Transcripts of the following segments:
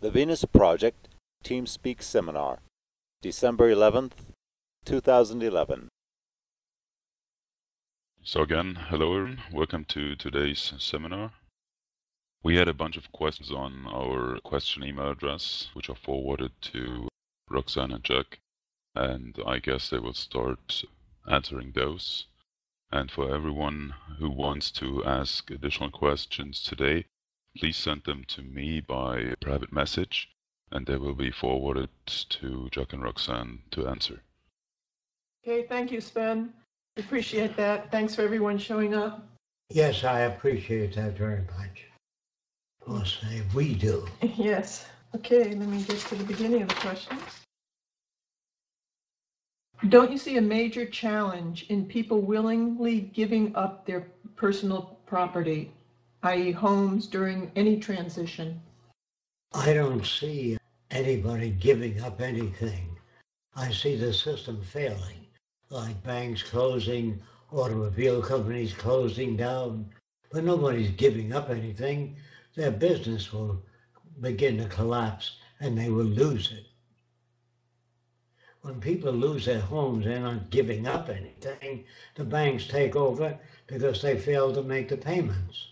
The Venus Project TeamSpeak Seminar, December 11th, 2011. So again, hello everyone, welcome to today's seminar. We had a bunch of questions on our question email address, which are forwarded to Roxanne and Jacque, and I guess they will start answering those. And for everyone who wants to ask additional questions today, please send them to me by private message, and they will be forwarded to Jacque and Roxanne to answer. Okay, thank you, Sven. Appreciate that. Thanks for everyone showing up. Yes, I appreciate that very much. I'll say we do. Yes. Okay, let me get to the beginning of the questions. Don't you see a major challenge in people willingly giving up their personal property, i.e. homes, during any transition? I don't see anybody giving up anything. I see the system failing, like banks closing, automobile companies closing down, but nobody's giving up anything. Their business will begin to collapse and they will lose it. When people lose their homes, they're not giving up anything. The banks take over because they fail to make the payments.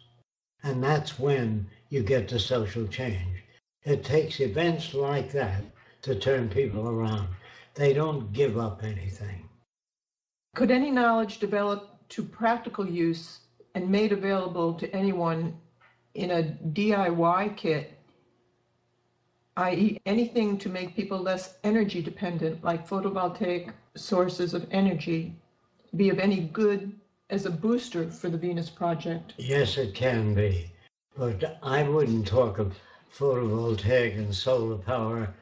And that's when you get the social change. It takes events like that to turn people around. They don't give up anything. Could any knowledge develop to practical use and made available to anyone in a DIY kit, i.e. anything to make people less energy dependent, like photovoltaic sources of energy, be of any good as a booster for the Venus Project? Yes, it can be, but I wouldn't talk of photovoltaic and solar power.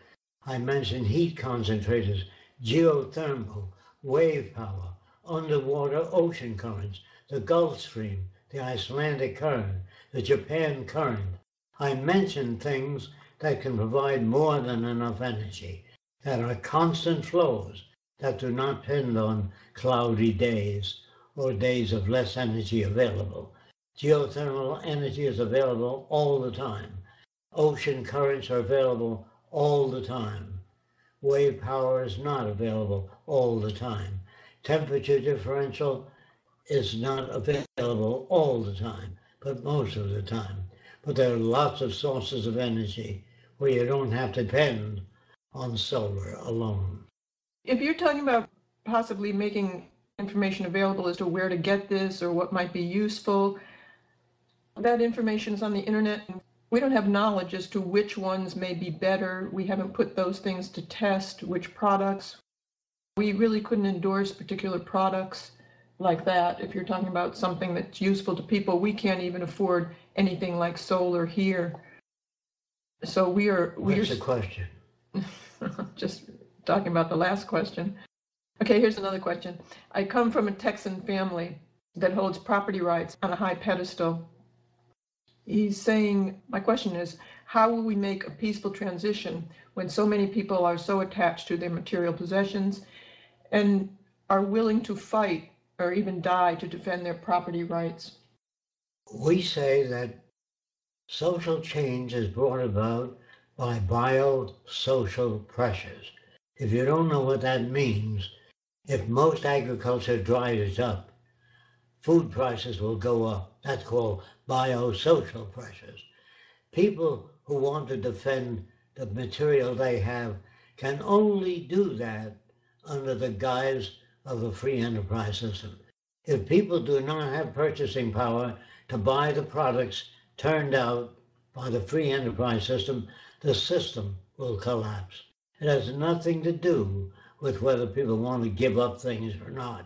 I mentioned heat concentrators, geothermal, wave power, underwater ocean currents, the Gulf Stream, the Icelandic current, the Japan current. I mentioned things that can provide more than enough energy, that are constant flows, that do not depend on cloudy days or days of less energy available. Geothermal energy is available all the time. Ocean currents are available all the time. Wave power is not available all the time. Temperature differential is not available all the time, but most of the time. But there are lots of sources of energy where you don't have to depend on solar alone. If you're talking about possibly making information available as to where to get this or what might be useful, that information is on the internet. We don't have knowledge as to which ones may be better. We haven't put those things to test, which products. We really couldn't endorse particular products like that. If you're talking about something that's useful to people, we can't even afford anything like solar here. So What's the question? Just talking about the last question. Okay, here's another question. I come from a Texan family that holds property rights on a high pedestal. He's saying, my question is, how will we make a peaceful transition when so many people are so attached to their material possessions and are willing to fight or even die to defend their property rights? We say that social change is brought about by biosocial pressures. If you don't know what that means, if most agriculture dries up, food prices will go up. That's called biosocial pressures. People who want to defend the material they have can only do that under the guise of the free enterprise system. If people do not have purchasing power to buy the products turned out by the free enterprise system, the system will collapse. It has nothing to do with whether people want to give up things or not.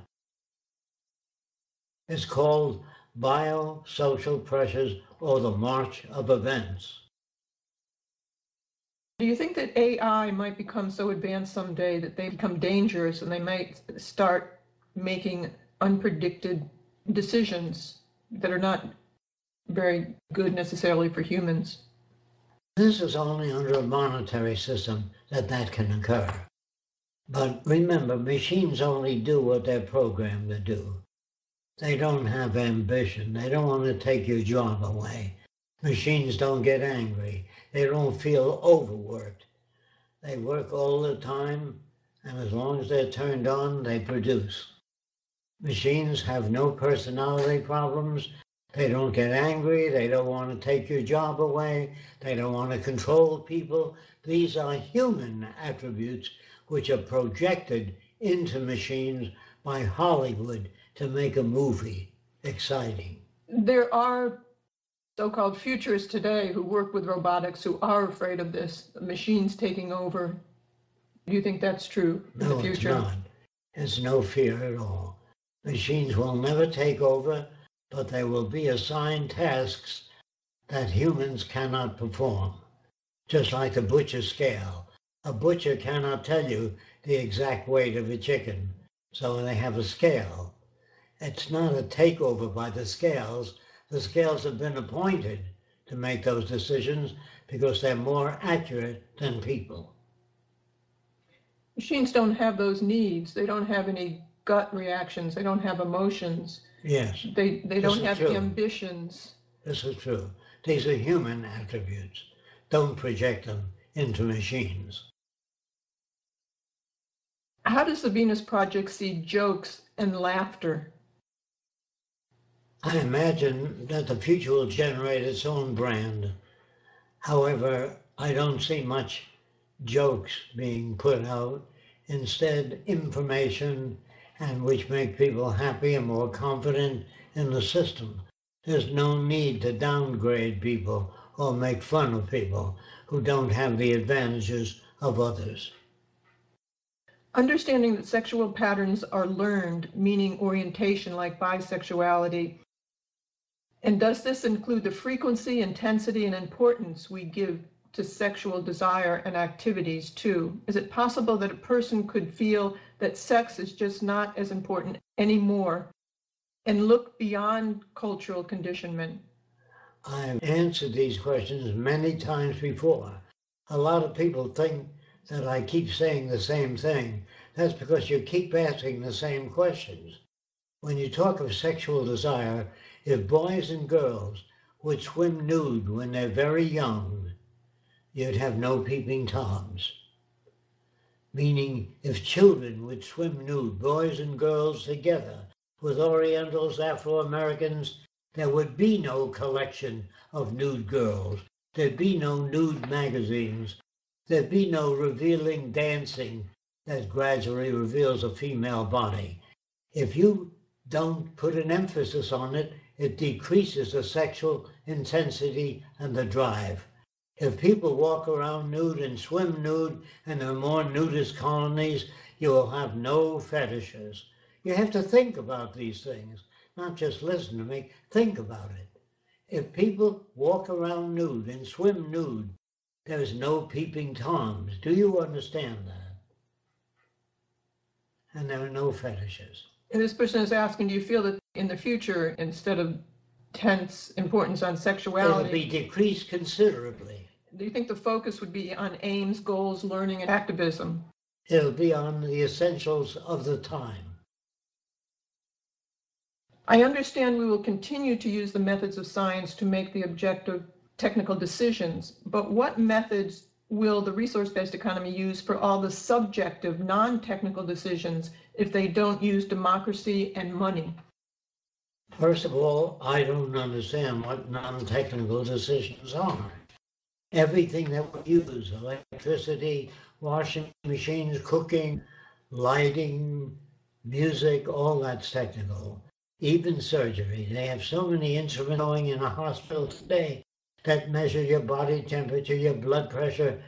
It's called biosocial pressures or the march of events. Do you think that AI might become so advanced someday that they become dangerous and they might start making unpredicted decisions that are not very good necessarily for humans? This is only under a monetary system that can occur. But remember, machines only do what they're programmed to do. They don't have ambition. They don't want to take your job away. Machines don't get angry. They don't feel overworked. They work all the time, and as long as they're turned on, they produce. Machines have no personality problems. They don't get angry. They don't want to take your job away. They don't want to control people. These are human attributes which are projected into machines by Hollywood to make a movie exciting. There are so-called futurists today who work with robotics who are afraid of this, machines taking over. Do you think that's true in the future? No, it's not. There's no fear at all. Machines will never take over, but they will be assigned tasks that humans cannot perform, just like the butcher scale. A butcher cannot tell you the exact weight of a chicken, so they have a scale. It's not a takeover by the scales. The scales have been appointed to make those decisions because they're more accurate than people. Machines don't have those needs. They don't have any gut reactions. They don't have emotions. Yes. They don't have ambitions. This is true. These are human attributes. Don't project them into machines. How does the Venus Project see jokes and laughter? I imagine that the future will generate its own brand. However, I don't see much jokes being put out. Instead, information, and which make people happy and more confident in the system. There's no need to downgrade people or make fun of people who don't have the advantages of others. Understanding that sexual patterns are learned, meaning orientation like bisexuality, and does this include the frequency, intensity, and importance we give to sexual desire and activities too? Is it possible that a person could feel that sex is just not as important anymore and look beyond cultural conditionment? I've answered these questions many times before. A lot of people think that I keep saying the same thing. That's because you keep asking the same questions. When you talk of sexual desire, if boys and girls would swim nude when they're very young, you'd have no peeping toms. Meaning, if children would swim nude, boys and girls together, with Orientals, Afro-Americans, there would be no collection of nude girls. There'd be no nude magazines. There'd be no revealing dancing that gradually reveals a female body. If you don't put an emphasis on it, it decreases the sexual intensity and the drive. If people walk around nude and swim nude and there are more nudist colonies, you will have no fetishes. You have to think about these things, not just listen to me, think about it. If people walk around nude and swim nude, there's no peeping toms. Do you understand that? And there are no fetishes. And this person is asking, do you feel that in the future, instead of tense importance on sexuality, it'll be decreased considerably. Do you think the focus would be on aims, goals, learning, and activism? It'll be on the essentials of the time. I understand we will continue to use the methods of science to make the objective technical decisions, but what methods will the resource-based economy use for all the subjective, non-technical decisions if they don't use democracy and money? First of all, I don't understand what non-technical decisions are. Everything that we use, electricity, washing machines, cooking, lighting, music, all that's technical. Even surgery. They have so many instruments going in a hospital today that measure your body temperature, your blood pressure.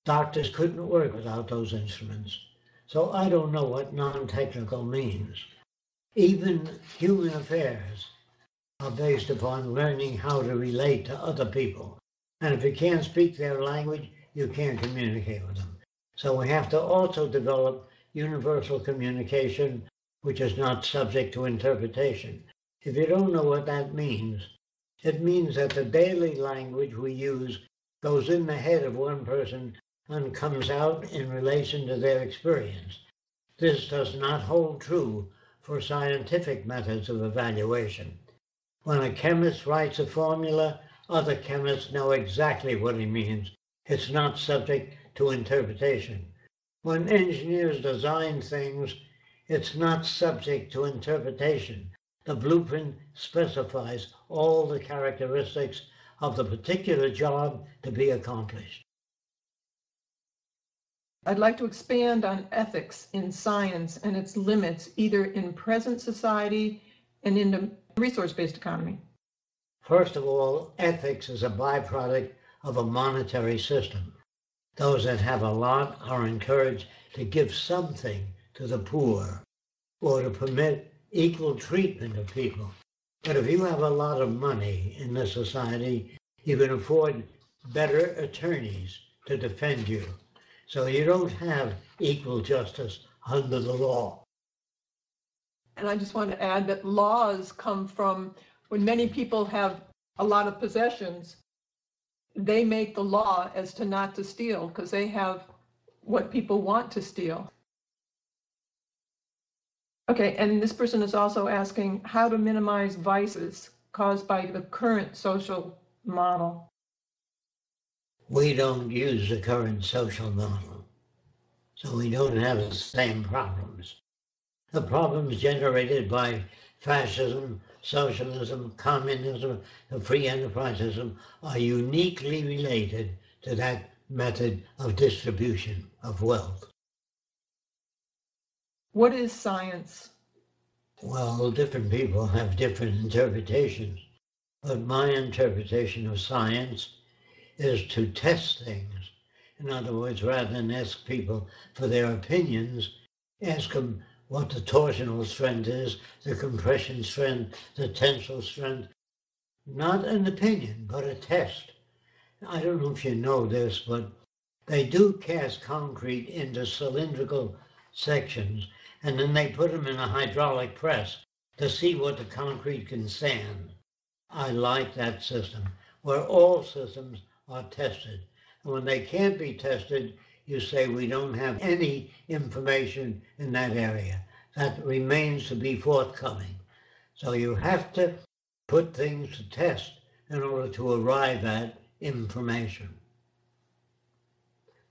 Doctors couldn't work without those instruments. So I don't know what non-technical means. Even human affairs are based upon learning how to relate to other people. And if you can't speak their language, you can't communicate with them. So we have to also develop universal communication, which is not subject to interpretation. If you don't know what that means, it means that the daily language we use goes in the head of one person and comes out in relation to their experience. This does not hold true for scientific methods of evaluation. When a chemist writes a formula, Other chemists know exactly what he means. It's not subject to interpretation. When engineers design things, it's not subject to interpretation. The blueprint specifies all the characteristics of the particular job to be accomplished. I'd like to expand on ethics in science and its limits, either in present society and in the resource-based economy. First of all, ethics is a byproduct of a monetary system. Those that have a lot are encouraged to give something to the poor or to permit equal treatment of people. But if you have a lot of money in this society, you can afford better attorneys to defend you. So you don't have equal justice under the law. And I just want to add that laws come from when many people have a lot of possessions, they make the law as to not to steal because they have what people want to steal. Okay, and this person is also asking how to minimize vices caused by the current social model. We don't use the current social model, so we don't have the same problems. The problems generated by fascism, socialism, communism, and free enterprise system are uniquely related to that method of distribution of wealth. What is science? Well, different people have different interpretations, but my interpretation of science is to test things. In other words, rather than ask people for their opinions, ask them what the torsional strength is, the compression strength, the tensile strength. Not an opinion, but a test. I don't know if you know this, but they do cast concrete into cylindrical sections, and then they put them in a hydraulic press to see what the concrete can stand. I like that system, where all systems are tested. And when they can't be tested, you say we don't have any information in that area. That remains to be forthcoming. So you have to put things to test in order to arrive at information.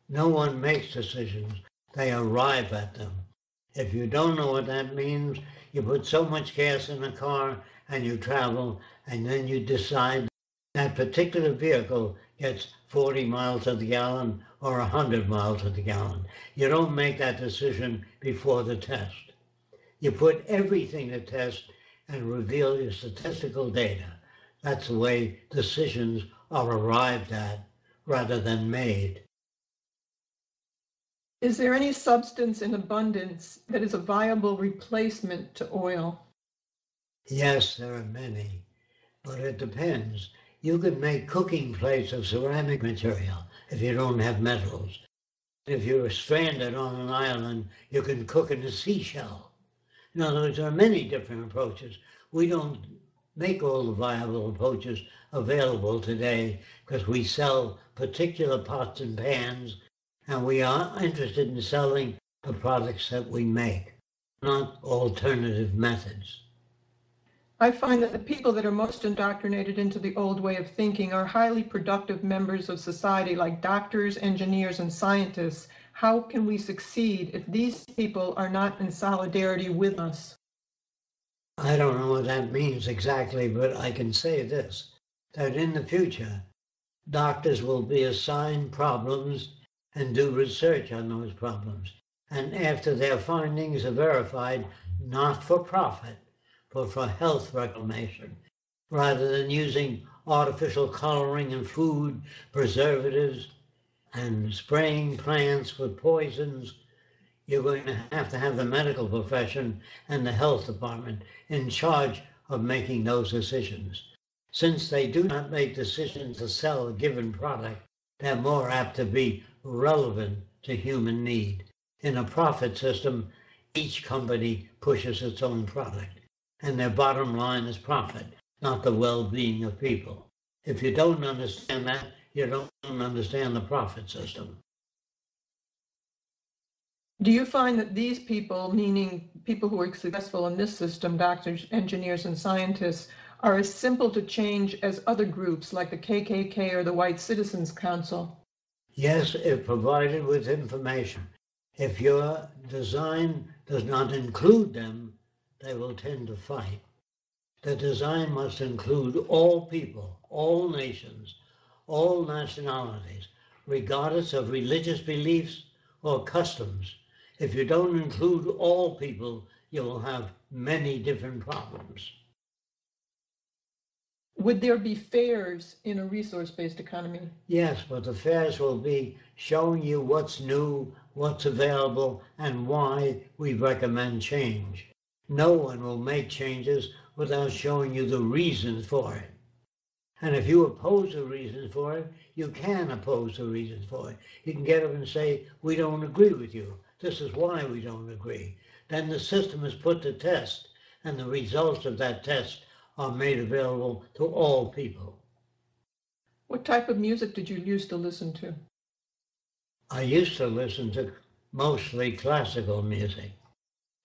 No one makes decisions, they arrive at them. If you don't know what that means, you put so much gas in a car and you travel, and then you decide that particular vehicle gets 40 miles to the gallon or 100 miles to the gallon. You don't make that decision before the test. You put everything to test and reveal your statistical data. That's the way decisions are arrived at rather than made. Is there any substance in abundance that is a viable replacement to oil? Yes, there are many, but it depends. You can make cooking plates of ceramic material if you don't have metals. If you're stranded on an island, you can cook in a seashell. In other words, there are many different approaches. We don't make all the viable approaches available today because we sell particular pots and pans, and we are interested in selling the products that we make, not alternative methods. I find that the people that are most indoctrinated into the old way of thinking are highly productive members of society, like doctors, engineers, and scientists. How can we succeed if these people are not in solidarity with us? I don't know what that means exactly, but I can say this, that in the future, doctors will be assigned problems and do research on those problems. And after their findings are verified, not for profit, but for health reclamation, rather than using artificial coloring in food, preservatives, and spraying plants with poisons, you're going to have the medical profession and the health department in charge of making those decisions. Since they do not make decisions to sell a given product, they're more apt to be relevant to human need. In a profit system, each company pushes its own product, and their bottom line is profit, not the well-being of people. If you don't understand that, you don't understand the profit system. Do you find that these people, meaning people who are successful in this system, doctors, engineers, and scientists, are as simple to change as other groups like the KKK or the White Citizens Council? Yes, if provided with information. If your design does not include them, they will tend to fight. The design must include all people, all nations, all nationalities, regardless of religious beliefs or customs. If you don't include all people, you will have many different problems. Would there be fairs in a resource-based economy? Yes, but the fairs will be showing you what's new, what's available, and why we recommend change. No one will make changes without showing you the reasons for it. And if you oppose the reasons for it, you can oppose the reasons for it. You can get up and say, we don't agree with you. This is why we don't agree. Then the system is put to test, and the results of that test are made available to all people. What type of music did you used to listen to? I used to listen to mostly classical music.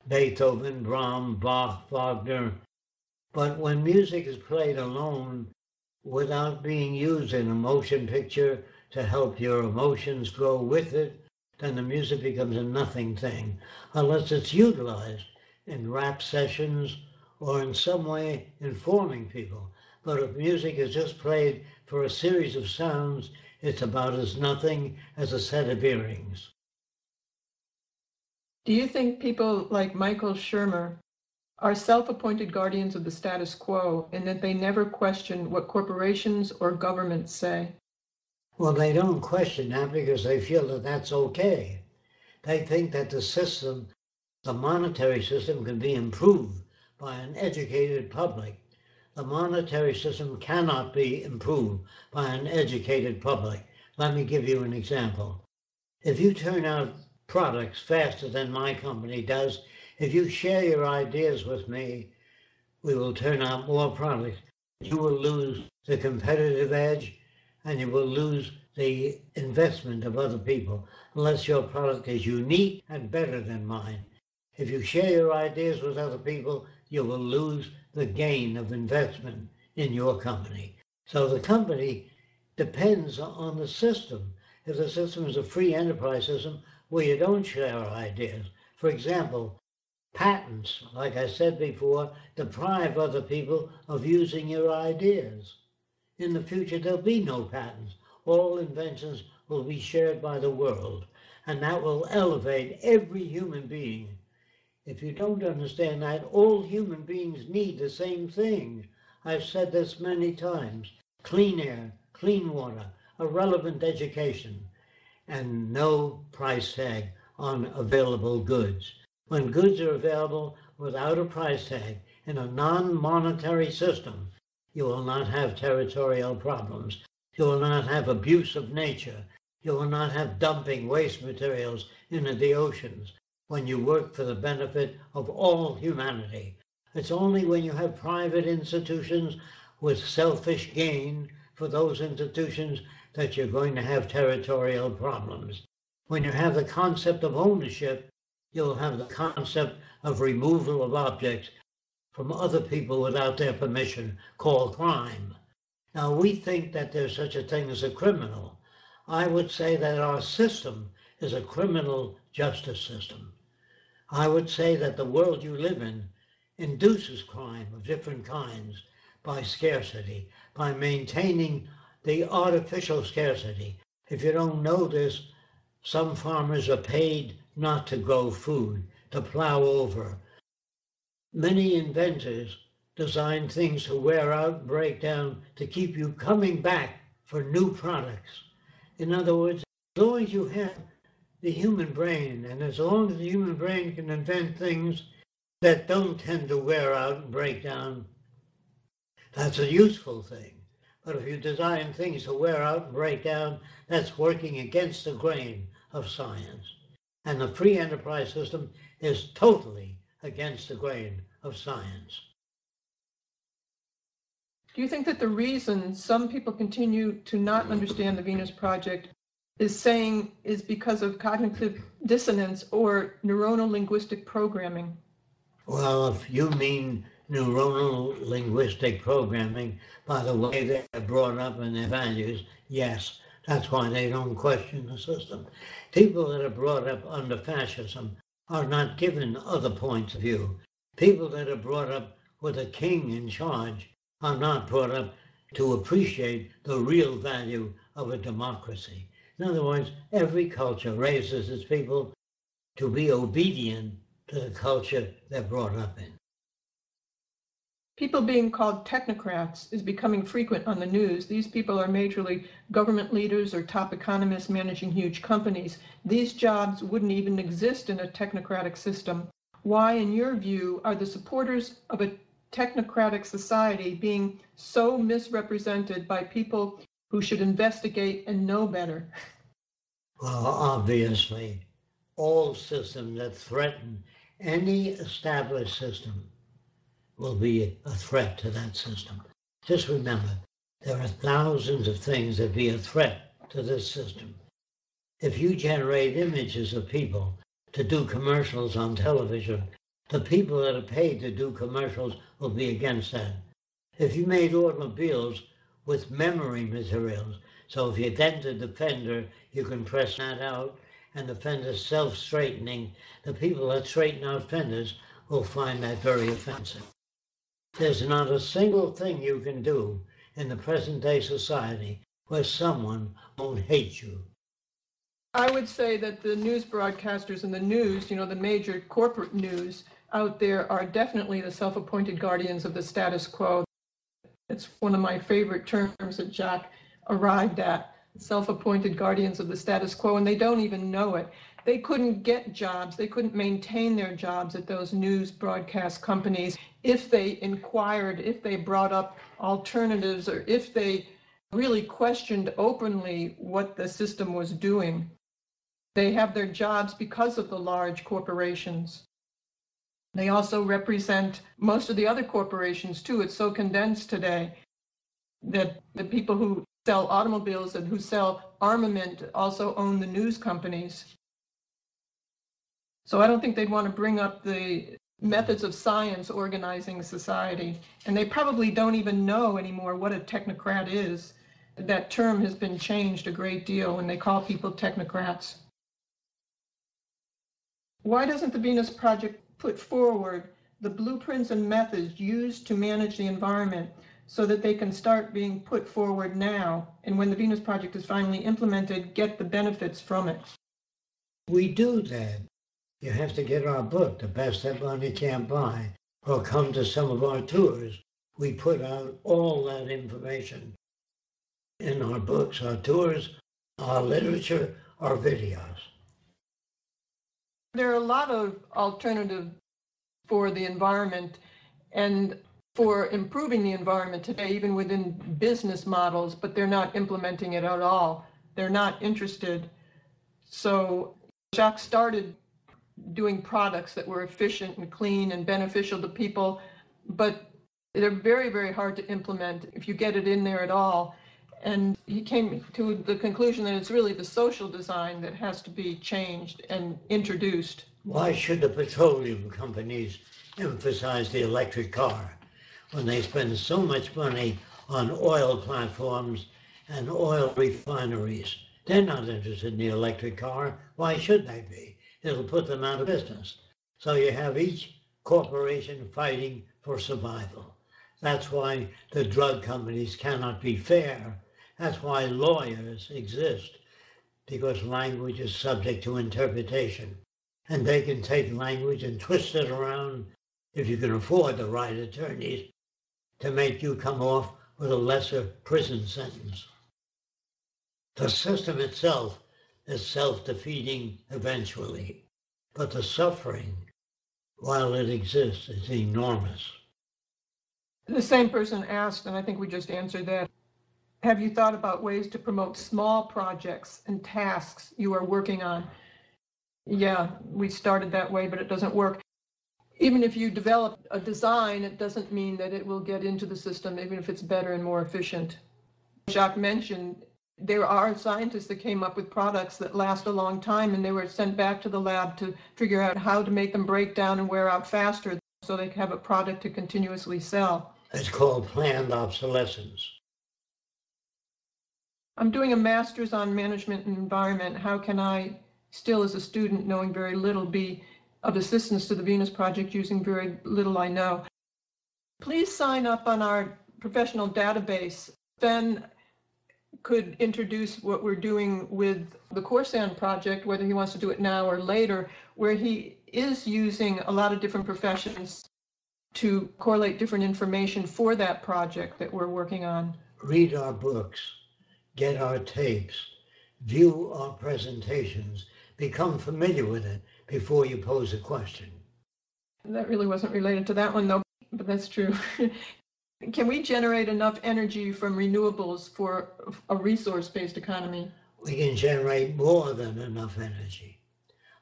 Beethoven, Brahms, Bach, Wagner. But when music is played alone, without being used in a motion picture to help your emotions grow with it, then the music becomes a nothing thing, unless it's utilized in rap sessions or in some way informing people. But if music is just played for a series of sounds, it's about as nothing as a set of earrings. Do you think people like Michael Shermer are self-appointed guardians of the status quo in that they never question what corporations or governments say? Well, they don't question that because they feel that that's okay. They think that the system, the monetary system, can be improved by an educated public. The monetary system cannot be improved by an educated public. Let me give you an example. If you turn out products faster than my company does, if you share your ideas with me, we will turn out more products. You will lose the competitive edge and you will lose the investment of other people unless your product is unique and better than mine. If you share your ideas with other people, you will lose the gain of investment in your company. So the company depends on the system. If the system is a free enterprise system where you don't share ideas, for example, patents, like I said before, deprive other people of using your ideas. In the future, there'll be no patents. All inventions will be shared by the world, and that will elevate every human being. If you don't understand that, all human beings need the same thing. I've said this many times. Clean air, clean water, a relevant education, and no price tag on available goods. When goods are available without a price tag in a non-monetary system, you will not have territorial problems. You will not have abuse of nature. You will not have dumping waste materials into the oceans when you work for the benefit of all humanity. It's only when you have private institutions with selfish gain for those institutions that you're going to have territorial problems. When you have the concept of ownership, you'll have the concept of removal of objects from other people without their permission, called crime. Now, we think that there's such a thing as a criminal. I would say that our system is a criminal justice system. I would say that the world you live in induces crime of different kinds by scarcity, by maintaining the artificial scarcity. If you don't know this, some farmers are paid not to grow food, to plow over. Many inventors design things to wear out and break down to keep you coming back for new products. In other words, as long as you have the human brain, and as long as the human brain can invent things that don't tend to wear out and break down, that's a useful thing. But if you design things to wear out and break down, that's working against the grain of science. And the free enterprise system is totally against the grain of science. Do you think that the reason some people continue to not understand the Venus Project is because of cognitive dissonance or neuronal linguistic programming? Well, if you mean neuronal linguistic programming by the way they're brought up and their values, yes. That's why they don't question the system. People that are brought up under fascism are not given other points of view. People that are brought up with a king in charge are not brought up to appreciate the real value of a democracy. In other words, every culture raises its people to be obedient to the culture they're brought up in. People being called technocrats is becoming frequent on the news. These people are majorly government leaders or top economists managing huge companies. These jobs wouldn't even exist in a technocratic system. Why, in your view, are the supporters of a technocratic society being so misrepresented by people who should investigate and know better? Well, obviously, all systems that threaten any established system will be a threat to that system. Just remember, there are thousands of things that be a threat to this system. If you generate images of people to do commercials on television, the people that are paid to do commercials will be against that. If you made automobiles with memory materials, so if you dented the fender, you can press that out, and the fender's self-straightening, the people that straighten out fenders will find that very offensive. There's not a single thing you can do in the present-day society where someone won't hate you. I would say that the news broadcasters and the news, the major corporate news out there are definitely the self-appointed guardians of the status quo. It's one of my favorite terms that Jacque arrived at, self-appointed guardians of the status quo, and they don't even know it. They couldn't get jobs, they couldn't maintain their jobs at those news broadcast companies if they inquired, if they brought up alternatives, or if they really questioned openly what the system was doing. They have their jobs because of the large corporations. They also represent most of the other corporations too. It's so condensed today that the people who sell automobiles and who sell armament also own the news companies. So I don't think they'd want to bring up the methods of science organizing society. And they probably don't even know anymore what a technocrat is. That term has been changed a great deal when they call people technocrats. Why doesn't the Venus Project put forward the blueprints and methods used to manage the environment so that they can start being put forward now, and when the Venus Project is finally implemented, get the benefits from it? We do that. You have to get our book, The Best That Money Can't Buy, or come to some of our tours. We put out all that information in our books, our tours, our literature, our videos. There are a lot of alternatives for the environment and for improving the environment today, even within business models, but they're not implementing it at all. They're not interested. So Jacque started doing products that were efficient and clean and beneficial to people, but they're very, very hard to implement if you get it in there at all. And he came to the conclusion that it's really the social design that has to be changed and introduced. Why should the petroleum companies emphasize the electric car when they spend so much money on oil platforms and oil refineries? They're not interested in the electric car. Why should they be? It'll put them out of business. So you have each corporation fighting for survival. That's why the drug companies cannot be fair. That's why lawyers exist, because language is subject to interpretation. And they can take language and twist it around, if you can afford the right attorneys, to make you come off with a lesser prison sentence. The system itself is self-defeating eventually, but the suffering, while it exists, is enormous. The same person asked, and I think we just answered that, have you thought about ways to promote small projects and tasks you are working on? Yeah, we started that way, but it doesn't work. Even if you develop a design, it doesn't mean that it will get into the system, even if it's better and more efficient. Jacque mentioned there are scientists that came up with products that last a long time, and they were sent back to the lab to figure out how to make them break down and wear out faster. so they have a product to continuously sell. It's called planned obsolescence. I'm doing a master's on management and environment. How can I, still as a student, knowing very little, be of assistance to the Venus Project using very little I know? Please sign up on our professional database. Ben could introduce what we're doing with the Roxanne project, whether he wants to do it now or later, where he is using a lot of different professions to correlate different information for that project that we're working on. Read our books, get our tapes, view our presentations, become familiar with it before you pose a question. That really wasn't related to that one, though, but that's true. Can we generate enough energy from renewables for a resource-based economy? We can generate more than enough energy.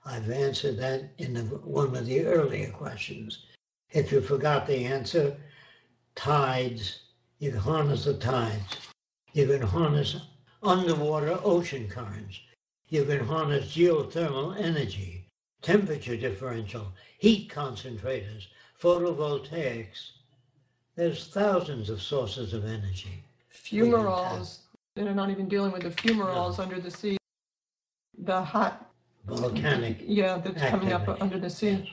I've answered that in one of the earlier questions. If you forgot the answer, tides, you can harness the tides. You can harness underwater ocean currents. You can harness geothermal energy, temperature differential, heat concentrators, photovoltaics. There's thousands of sources of energy. Fumaroles, they're not even dealing with the fumaroles under the sea. The hot volcanic that's coming up under the sea. Yes.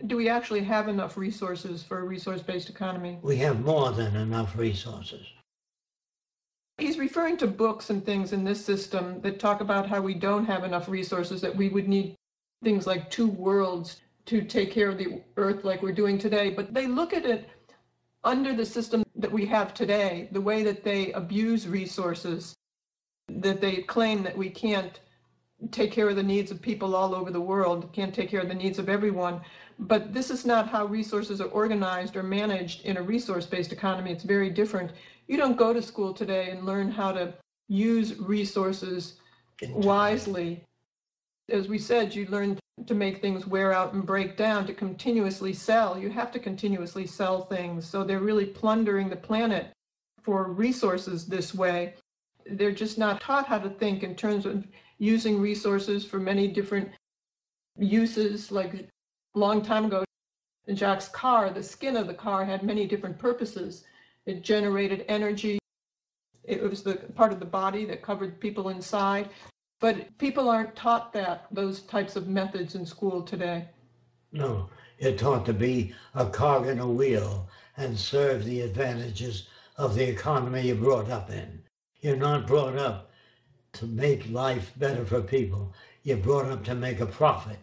Do we actually have enough resources for a resource-based economy? We have more than enough resources. He's referring to books and things in this system that talk about how we don't have enough resources, that we would need things like 2 worlds to take care of the Earth like we're doing today. But they look at it under the system that we have today, the way that they abuse resources, that they claim that we can't take care of the needs of people all over the world, can't take care of the needs of everyone. But this is not how resources are organized or managed in a resource-based economy. It's very different. You don't go to school today and learn how to use resources wisely. As we said, you learn to make things wear out and break down, to continuously sell. You have to continuously sell things. So they're really plundering the planet for resources this way. They're just not taught how to think in terms of using resources for many different uses. Like a long time ago, Jacque's car, the skin of the car had many different purposes. It generated energy. It was the part of the body that covered people inside. But people aren't taught those types of methods in school today. No, you're taught to be a cog in a wheel and serve the advantages of the economy you're brought up in. You're not brought up to make life better for people. You're brought up to make a profit.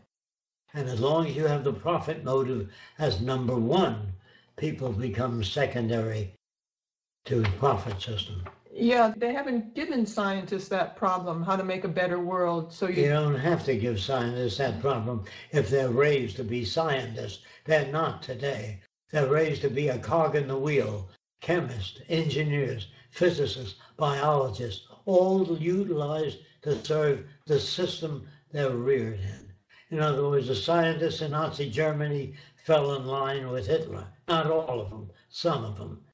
And as long as you have the profit motive as number one, people become secondary to the profit system. Yeah, they haven't given scientists that problem, how to make a better world. So you don't have to give scientists that problem if they're raised to be scientists. They're not today. They're raised to be a cog in the wheel. Chemists, engineers, physicists, biologists, all utilized to serve the system they're reared in. In other words, the scientists in Nazi Germany fell in line with Hitler. Not all of them, some of them.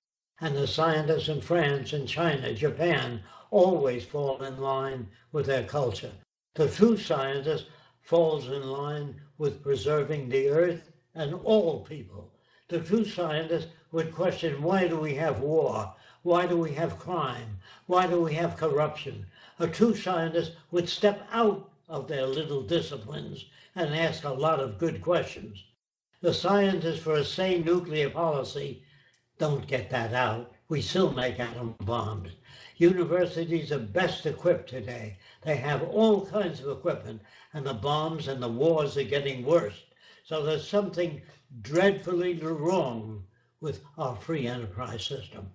And the scientists in France and China, Japan, always fall in line with their culture. The true scientist falls in line with preserving the earth and all people. The true scientist would question, why do we have war? Why do we have crime? Why do we have corruption? A true scientist would step out of their little disciplines and ask a lot of good questions. The scientists for a sane nuclear policy don't get that out. We still make atom bombs. Universities are best equipped today. They have all kinds of equipment, and the bombs and the wars are getting worse. So there's something dreadfully wrong with our free enterprise system.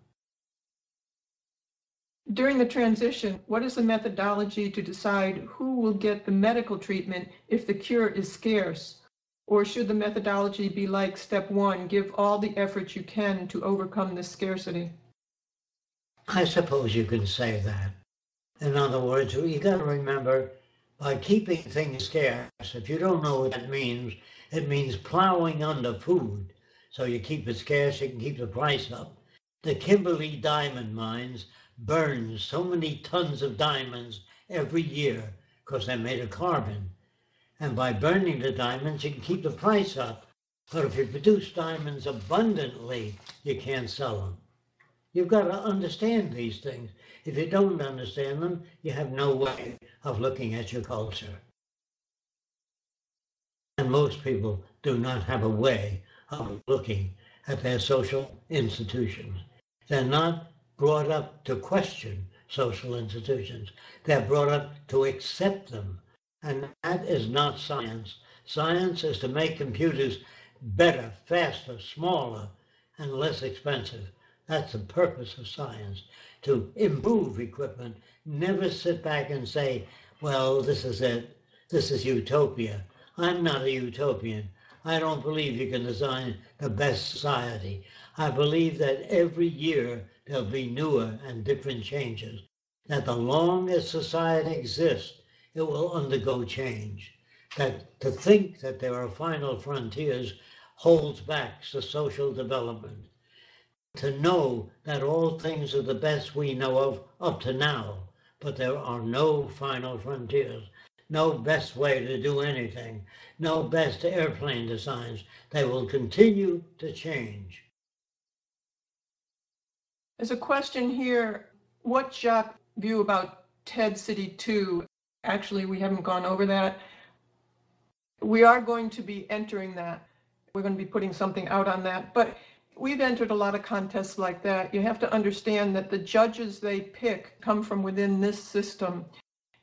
During the transition, what is the methodology to decide who will get the medical treatment if the cure is scarce? Or should the methodology be like step 1, give all the effort you can to overcome this scarcity? I suppose you can say that. In other words, you got to remember, by keeping things scarce, if you don't know what that means, it means plowing under food. So you keep it scarce, you can keep the price up. The Kimberley diamond mines burn so many tons of diamonds every year because they're made of carbon. And by burning the diamonds, you can keep the price up. But if you produce diamonds abundantly, you can't sell them. You've got to understand these things. If you don't understand them, you have no way of looking at your culture. And most people do not have a way of looking at their social institutions. They're not brought up to question social institutions. They're brought up to accept them. And that is not science. Science is to make computers better, faster, smaller, and less expensive. That's the purpose of science, to improve equipment. Never sit back and say, well, this is it. This is utopia. I'm not a utopian. I don't believe you can design the best society. I believe that every year there'll be newer and different changes. That the long as society exists, it will undergo change. That to think that there are final frontiers holds back the social development. To know that all things are the best we know of up to now, but there are no final frontiers, no best way to do anything, no best airplane designs. They will continue to change. There's a question here, what Jacques' view about TED City 2? Actually, we haven't gone over that. We are going to be entering that. We're going to be putting something out on that, but we've entered a lot of contests like that. You have to understand that the judges they pick come from within this system,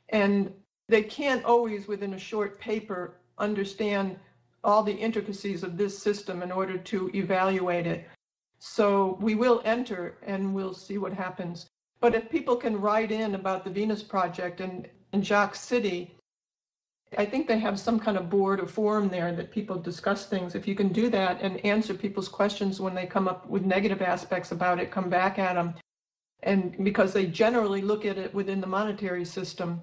and they can't always, within a short paper, understand all the intricacies of this system in order to evaluate it. So we will enter and we'll see what happens. But if people can write in about the Venus Project and Jacque City, I think they have some kind of board or forum there that people discuss things. If you can do that and answer people's questions when they come up with negative aspects about it, come back at them. And because they generally look at it within the monetary system,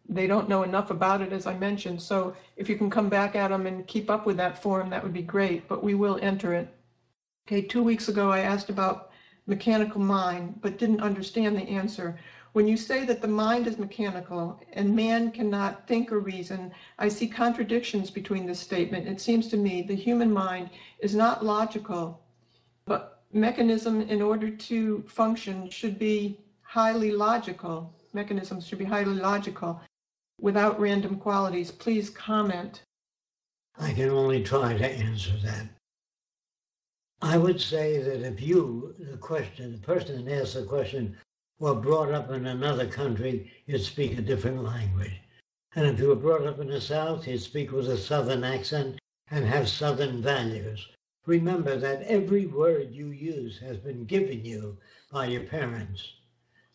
they don't know enough about it, as I mentioned. So if you can come back at them and keep up with that forum, that would be great, but we will enter it. Okay, 2 weeks ago, I asked about mechanical mind, but didn't understand the answer. When you say that the mind is mechanical and man cannot think or reason, I see contradictions between this statement. It seems to me the human mind is not logical, but mechanism in order to function should be highly logical. Mechanisms should be highly logical without random qualities. Please comment. I can only try to answer that. I would say that if you, the person that asked the question, were brought up in another country, you'd speak a different language. And if you were brought up in the South, you'd speak with a Southern accent and have Southern values. Remember that every word you use has been given you by your parents.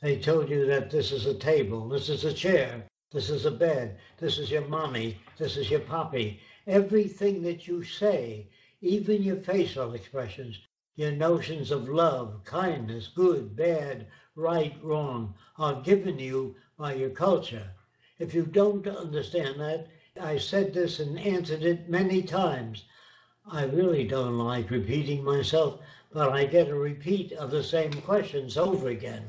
They told you that this is a table, this is a chair, this is a bed, this is your mommy, this is your poppy. Everything that you say, even your facial expressions, your notions of love, kindness, good, bad, right, wrong, are given you by your culture. If you don't understand that, I said this and answered it many times. I really don't like repeating myself, but I get a repeat of the same questions over again.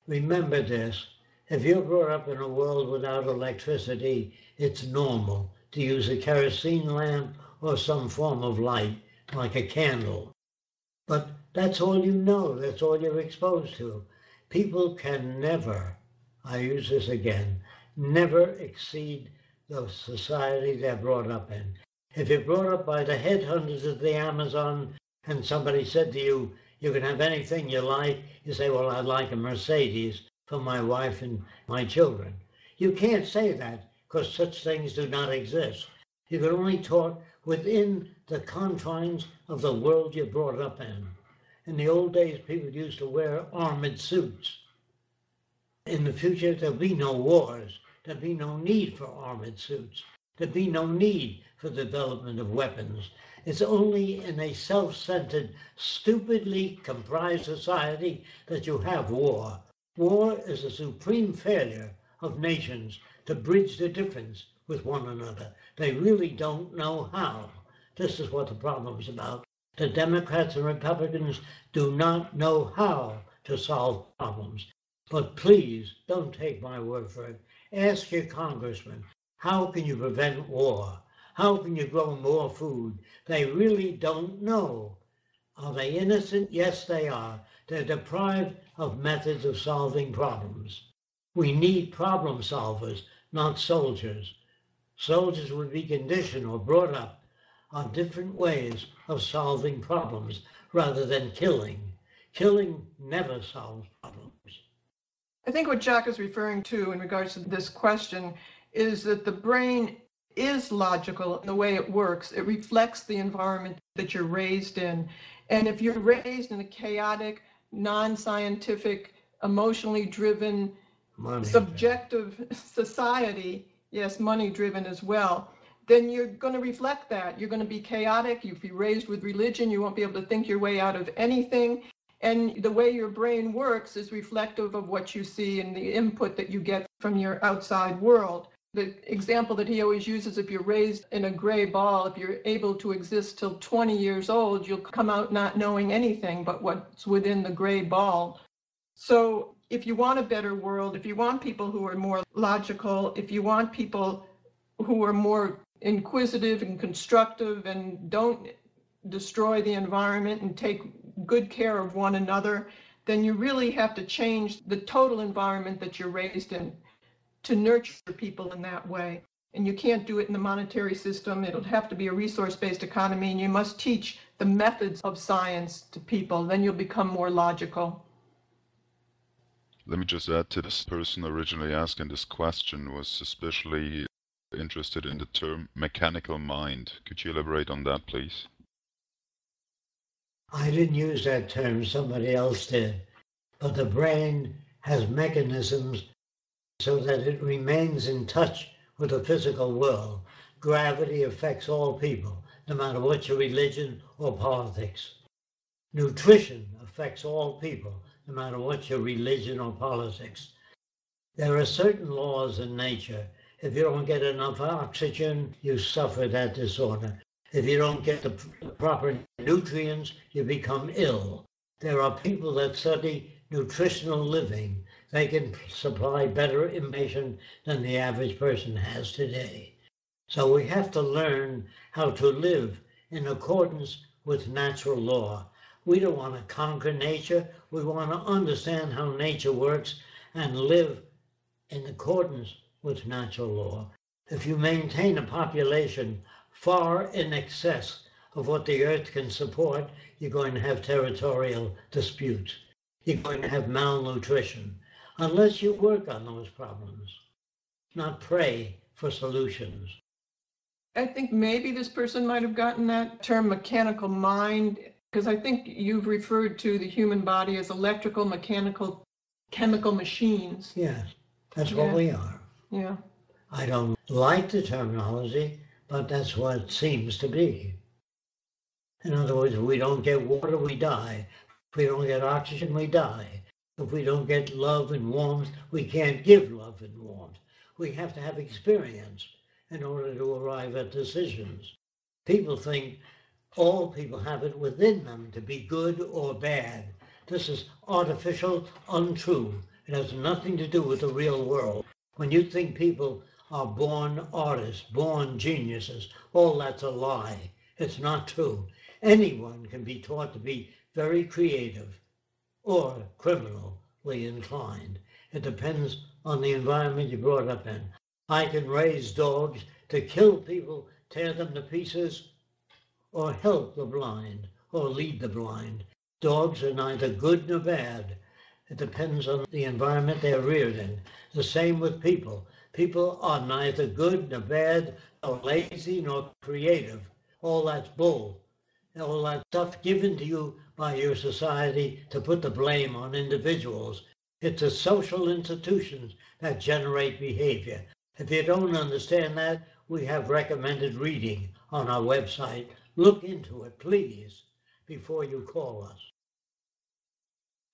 Remember this, if you're brought up in a world without electricity, it's normal to use a kerosene lamp or some form of light, like a candle. But that's all you know, that's all you're exposed to. People can never, I use this again, never exceed the society they're brought up in. If you're brought up by the headhunters of the Amazon and somebody said to you, you can have anything you like, you say, well, I'd like a Mercedes for my wife and my children. You can't say that because such things do not exist. You can only talk within the confines of the world you're brought up in. In the old days, people used to wear armored suits. In the future, there'll be no wars. There'll be no need for armored suits. There'll be no need for the development of weapons. It's only in a self-centered, stupidly comprised society that you have war. War is a supreme failure of nations to bridge the difference with one another. They really don't know how. This is what the problem is about. The Democrats and Republicans do not know how to solve problems. But please, don't take my word for it. Ask your congressman. How can you prevent war? How can you grow more food? They really don't know. Are they innocent? Yes, they are. They're deprived of methods of solving problems. We need problem solvers, not soldiers. Soldiers would be conditioned or brought up on different ways of solving problems rather than killing. Killing never solves problems. I think what Jacque is referring to in regards to this question is that the brain is logical in the way it works. It reflects the environment that you're raised in. And if you're raised in a chaotic, non-scientific, emotionally driven, subjective society, yes, money driven as well, then you're going to reflect that. You're going to be chaotic. If you're raised with religion, you won't be able to think your way out of anything. And the way your brain works is reflective of what you see and the input that you get from your outside world. The example that he always uses, if you're raised in a gray ball, if you're able to exist till 20 years old, you'll come out not knowing anything but what's within the gray ball. So if you want a better world, if you want people who are more logical, if you want people who are more inquisitive and constructive and don't destroy the environment and take good care of one another, then you really have to change the total environment that you're raised in to nurture people in that way. And you can't do it in the monetary system. It'll have to be a resource-based economy, and you must teach the methods of science to people. Then you'll become more logical. Let me just add to this. Person originally asking this question was especially interested in the term mechanical mind. Could you elaborate on that, please? I didn't use that term, somebody else did. But the brain has mechanisms so that it remains in touch with the physical world. Gravity affects all people, no matter what your religion or politics. Nutrition affects all people, no matter what your religion or politics. There are certain laws in nature. If you don't get enough oxygen, you suffer that disorder. If you don't get the proper nutrients, you become ill. There are people that study nutritional living. They can supply better information than the average person has today. So we have to learn how to live in accordance with natural law. We don't want to conquer nature. We want to understand how nature works and live in accordance with natural law. If you maintain a population far in excess of what the earth can support, you're going to have territorial disputes. You're going to have malnutrition, unless you work on those problems, not pray for solutions. I think maybe this person might have gotten that term mechanical mind, because I think you've referred to the human body as electrical, mechanical, chemical machines. Yes, that's what we are. Yeah. I don't like the terminology, but that's what it seems to be. In other words, if we don't get water, we die. If we don't get oxygen, we die. If we don't get love and warmth, we can't give love and warmth. We have to have experience in order to arrive at decisions. People think all people have it within them to be good or bad. This is artificial, untrue. It has nothing to do with the real world. When you think people are born artists, born geniuses, all that's a lie. It's not true. Anyone can be taught to be very creative or criminally inclined. It depends on the environment you're brought up in. I can raise dogs to kill people, tear them to pieces, or help the blind, or lead the blind. Dogs are neither good nor bad. It depends on the environment they're reared in. The same with people. People are neither good nor bad, nor lazy nor creative. All that's bull. All that stuff given to you by your society to put the blame on individuals. It's the social institutions that generate behavior. If you don't understand that, we have recommended reading on our website. Look into it, please, before you call us.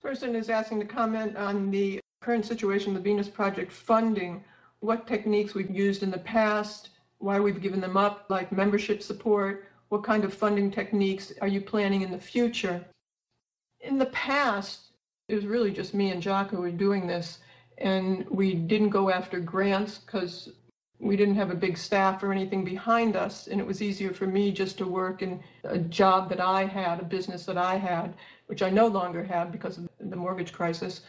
Person is asking to comment on the current situation, the Venus Project funding, what techniques we've used in the past, why we've given them up, like membership support, what kind of funding techniques are you planning in the future? In the past, it was really just me and Jacque who were doing this, and we didn't go after grants because We didn't have a big staff or anything behind us, and it was easier for me just to work in a job that I had, a business that I had, which I no longer have because of the mortgage crisis.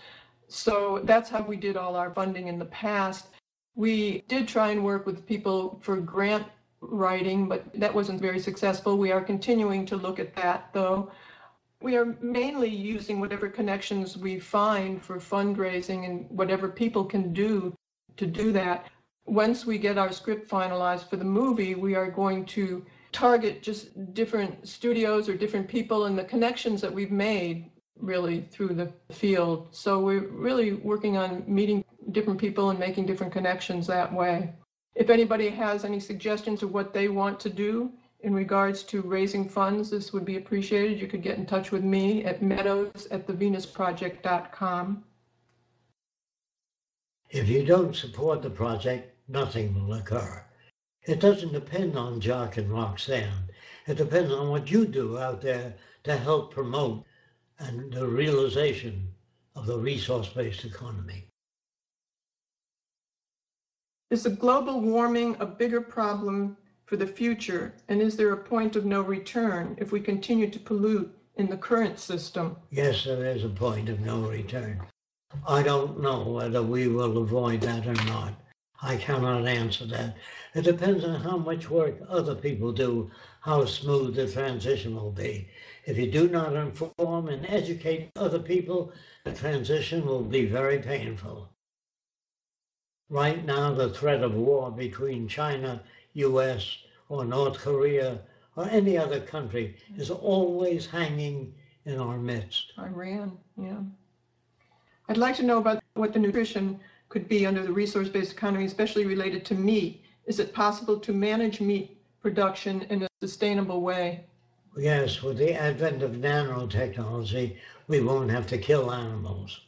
So that's how we did all our funding in the past. We did try and work with people for grant writing, but that wasn't very successful. We are continuing to look at that, though. We are mainly using whatever connections we find for fundraising and whatever people can do to do that. Once we get our script finalized for the movie, we are going to target just different studios or different people and the connections that we've made really through the field. So we're really working on meeting different people and making different connections that way. If anybody has any suggestions of what they want to do in regards to raising funds, this would be appreciated. You could get in touch with me at meadows@thevenusproject.com. If you don't support the project, nothing will occur. It doesn't depend on Jacque and Roxanne. It depends on what you do out there to help promote and the realization of the resource-based economy. Is the global warming a bigger problem for the future? And is there a point of no return if we continue to pollute in the current system? Yes, there is a point of no return. I don't know whether we will avoid that or not. I cannot answer that. It depends on how much work other people do, how smooth the transition will be. If you do not inform and educate other people, the transition will be very painful. Right now, the threat of war between China, US, or North Korea, or any other country is always hanging in our midst. Iran, yeah. I'd like to know about what the nutrition could be under the resource-based economy, especially related to meat. Is it possible to manage meat production in a sustainable way? Yes, with the advent of nanotechnology, we won't have to kill animals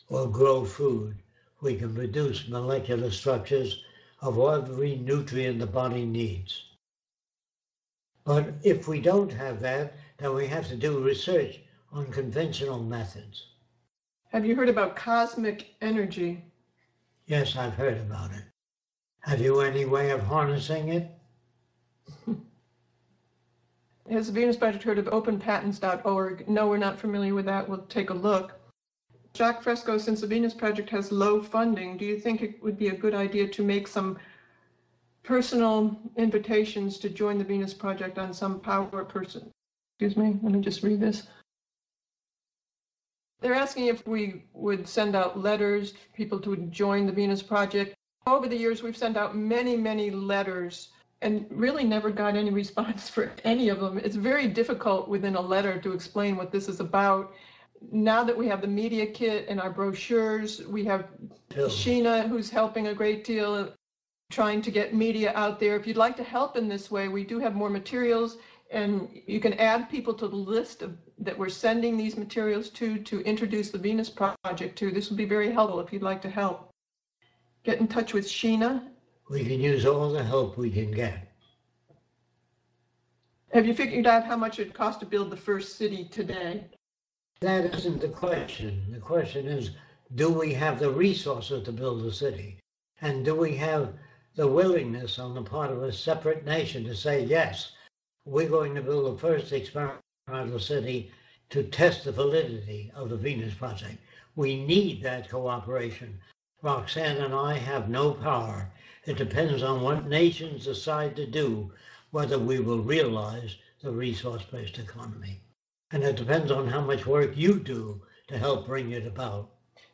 or grow food. We can produce molecular structures of every nutrient the body needs. But if we don't have that, then we have to do research on conventional methods. Have you heard about cosmic energy? Yes, I've heard about it. Have you any way of harnessing it? Has the Venus Project heard of openpatents.org? No, we're not familiar with that. We'll take a look. Jacque Fresco, since the Venus Project has low funding, do you think it would be a good idea to make some personal invitations to join the Venus Project on some power person? Excuse me, let me just read this. They're asking if we would send out letters for people to join the Venus Project. Over the years, we've sent out many, many letters and really never got any response for any of them. It's very difficult within a letter to explain what this is about. Now that we have the media kit and our brochures, we have Sheena, who's helping a great deal, trying to get media out there. If you'd like to help in this way, we do have more materials, and you can add people to the list that we're sending these materials to introduce the Venus Project to. This would be very helpful if you'd like to help. Get in touch with Sheena. We can use all the help we can get. Have you figured out how much it costs to build the first city today? That isn't the question. The question is, do we have the resources to build a city? And do we have the willingness on the part of a separate nation to say, yes, we're going to build the first experimental city to test the validity of the Venus Project? We need that cooperation. Roxanne and I have no power. It depends on what nations decide to do, whether we will realize the resource-based economy. And it depends on how much work you do to help bring it about.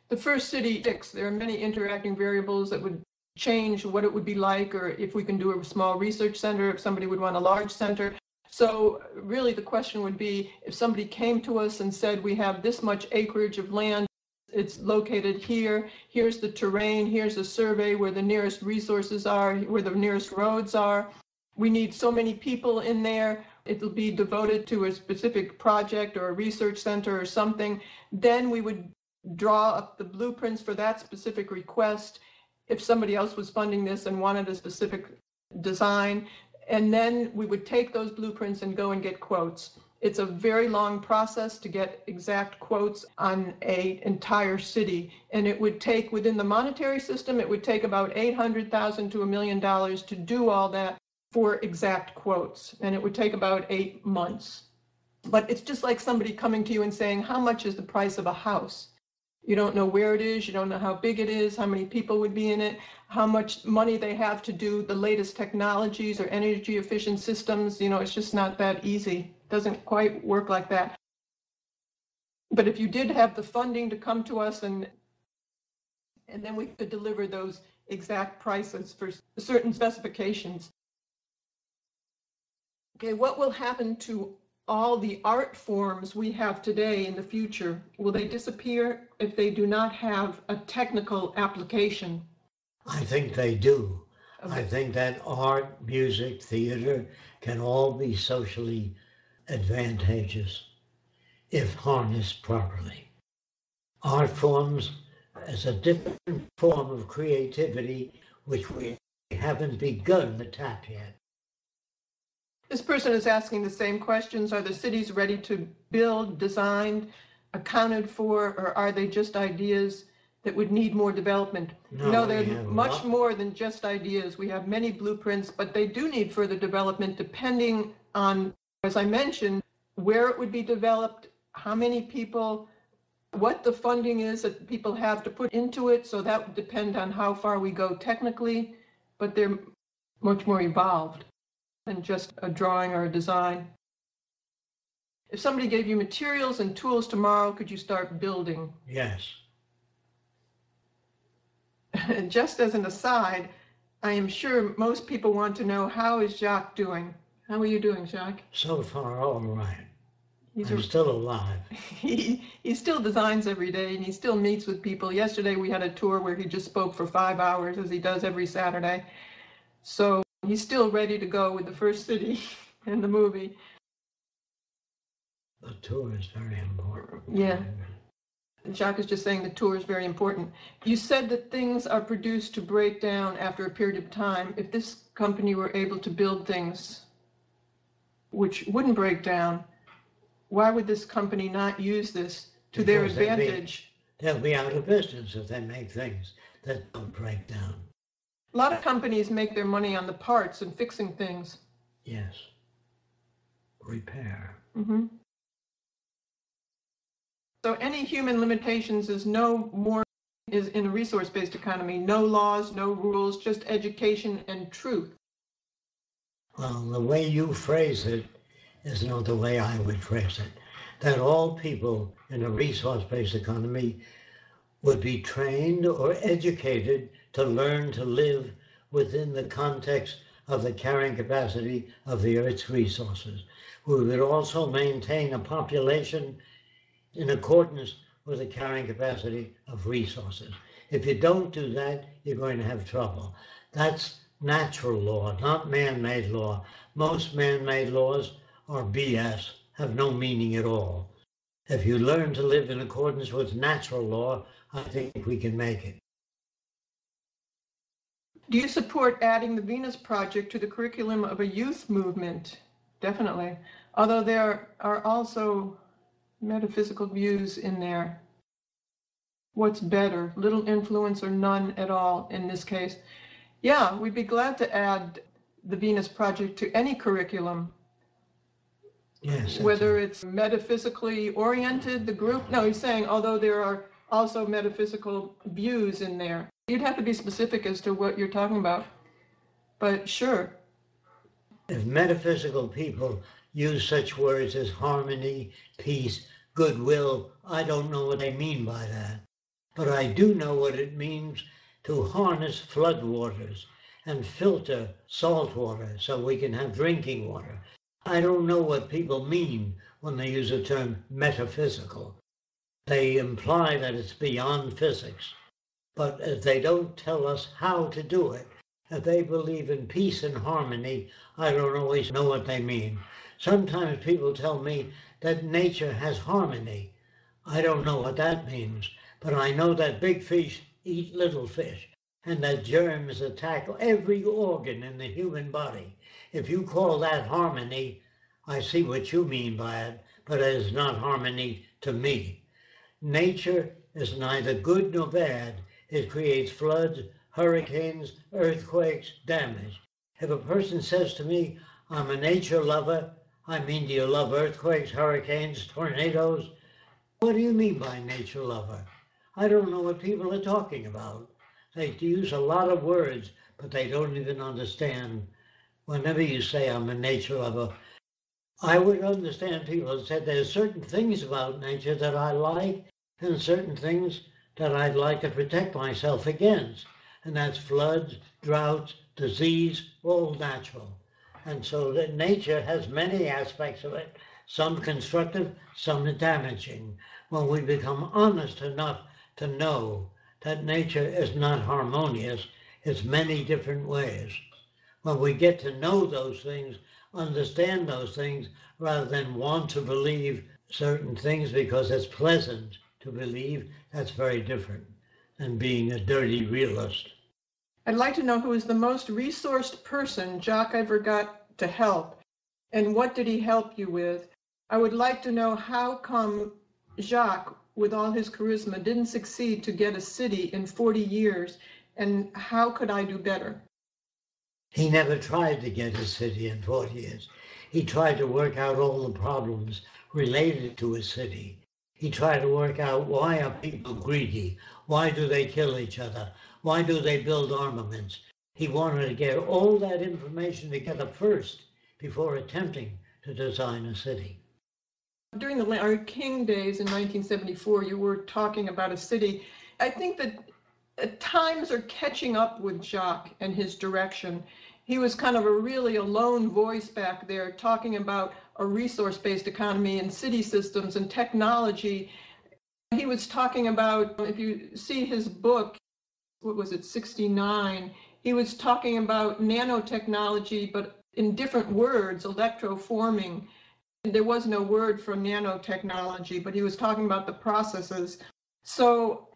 The first city fix, there are many interacting variables that would change what it would be like, or if we can do a small research center, if somebody would want a large center. So really the question would be, if somebody came to us and said, we have this much acreage of land, it's located here, here's the terrain, here's a survey where the nearest resources are, where the nearest roads are. We need so many people in there. It'll be devoted to a specific project or a research center or something. Then we would draw up the blueprints for that specific request. If somebody else was funding this and wanted a specific design, and then we would take those blueprints and go and get quotes. It's a very long process to get exact quotes on an entire city. And it would take, within the monetary system, it would take about $800,000 to $1 million to do all that for exact quotes. And it would take about 8 months. But it's just like somebody coming to you and saying, how much is the price of a house? You don't know where it is, you don't know how big it is, how many people would be in it, how much money they have to do the latest technologies or energy efficient systems. You know, it's just not that easy. It doesn't quite work like that. But if you did have the funding to come to us and then we could deliver those exact prices for certain specifications. Okay, what will happen to all the art forms we have today in the future? Will they disappear if they do not have a technical application? I think they do. Okay. I think that art, music, theater can all be socially advantageous if harnessed properly. Art forms is a different form of creativity which we haven't begun to tap yet. This person is asking the same questions. Are the cities ready to build, designed, accounted for, or are they just ideas that would need more development? No, they're much more than just ideas. We have many blueprints, but they do need further development depending on, as I mentioned, where it would be developed, how many people, what the funding is that people have to put into it. So that would depend on how far we go technically, but they're much more evolved than just a drawing or a design. If somebody gave you materials and tools tomorrow, could you start building? Yes. Just as an aside, I am sure most people want to know, how is Jacque doing? How are you doing, Jacque? So far, all right. I'm still alive. He still designs every day and he still meets with people. Yesterday we had a tour where he just spoke for 5 hours, as he does every Saturday. So he's still ready to go with the first city in the movie. The tour is very important. Yeah. Jacque is just saying the tour is very important. You said that things are produced to break down after a period of time. If this company were able to build things which wouldn't break down, why would this company not use this to their advantage? They'll be out of business if they make things that don't break down. A lot of companies make their money on the parts and fixing things. Yes. Repair. Mm-hmm. So any human limitations is no more, is in a resource-based economy, no laws, no rules, just education and truth. Well, the way you phrase it is not the way I would phrase it. That all people in a resource-based economy would be trained or educated to learn to live within the context of the carrying capacity of the Earth's resources. We would also maintain a population in accordance with the carrying capacity of resources. If you don't do that, you're going to have trouble. That's natural law, not man-made law. Most man-made laws are BS, have no meaning at all. If you learn to live in accordance with natural law, I think we can make it. Do you support adding the Venus Project to the curriculum of a youth movement? Definitely. Although there are also metaphysical views in there. What's better, little influence or none at all in this case? Yeah, we'd be glad to add the Venus Project to any curriculum. Yes. Whether it's metaphysically oriented, the group, no, he's saying, although there are also metaphysical views in there. You'd have to be specific as to what you're talking about, but sure. If metaphysical people use such words as harmony, peace, goodwill, I don't know what they mean by that. But I do know what it means to harness floodwaters and filter salt water so we can have drinking water. I don't know what people mean when they use the term metaphysical. They imply that it's beyond physics. But if they don't tell us how to do it, if they believe in peace and harmony, I don't always know what they mean. Sometimes people tell me that nature has harmony. I don't know what that means, but I know that big fish eat little fish and that germs attack every organ in the human body. If you call that harmony, I see what you mean by it, but it is not harmony to me. Nature is neither good nor bad. It creates floods, hurricanes, earthquakes, damage. If a person says to me, I'm a nature lover, I mean, do you love earthquakes, hurricanes, tornadoes? What do you mean by nature lover? I don't know what people are talking about. They use a lot of words, but they don't even understand. Whenever you say I'm a nature lover, I would understand people that said there's certain things about nature that I like and certain things that I'd like to protect myself against. And that's floods, droughts, disease, all natural. And so that nature has many aspects of it, some constructive, some damaging. When we become honest enough to know that nature is not harmonious, it's many different ways. When we get to know those things, understand those things, rather than want to believe certain things because it's pleasant to believe, that's very different than being a dirty realist. I'd like to know who is the most resourced person Jacque ever got to help, and what did he help you with? I would like to know how come Jacque, with all his charisma, didn't succeed to get a city in 40 years, and how could I do better? He never tried to get a city in 40 years. He tried to work out all the problems related to a city. He tried to work out, why are people greedy? Why do they kill each other? Why do they build armaments? He wanted to get all that information together first before attempting to design a city. During the Larry King days in 1974, you were talking about a city. I think that times are catching up with Jacque and his direction. He was kind of a lone voice back there talking about a resource-based economy and city systems and technology. He was talking about, if you see his book, what was it, 69, he was talking about nanotechnology, but in different words, electroforming. There was no word for nanotechnology, but he was talking about the processes. So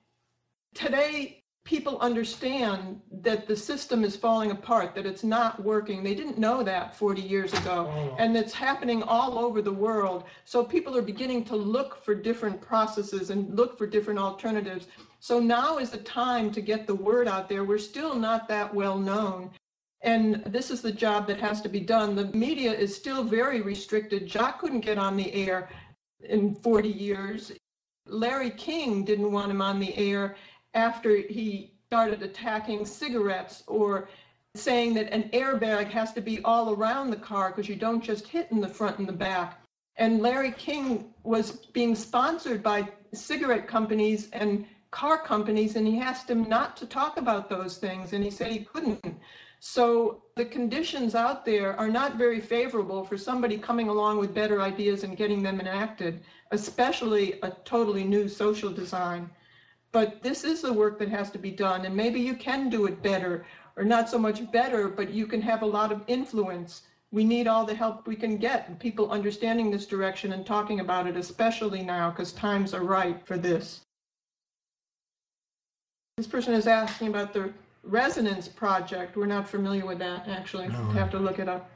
today, people understand that the system is falling apart, that it's not working. They didn't know that 40 years ago, and it's happening all over the world. So people are beginning to look for different processes and look for different alternatives. So now is the time to get the word out there. We're still not that well known. And this is the job that has to be done. The media is still very restricted. Jacque couldn't get on the air in 40 years. Larry King didn't want him on the air after he started attacking cigarettes or saying that an airbag has to be all around the car because you don't just hit in the front and the back. And Larry King was being sponsored by cigarette companies and car companies, and he asked him not to talk about those things, and he said he couldn't. So the conditions out there are not very favorable for somebody coming along with better ideas and getting them enacted, especially a totally new social design. But this is the work that has to be done, and maybe you can do it better, or not so much better, but you can have a lot of influence. We need all the help we can get, people understanding this direction and talking about it, especially now, because times are right for this. This person is asking about the Resonance Project. We're not familiar with that, actually. No. Have to look it up.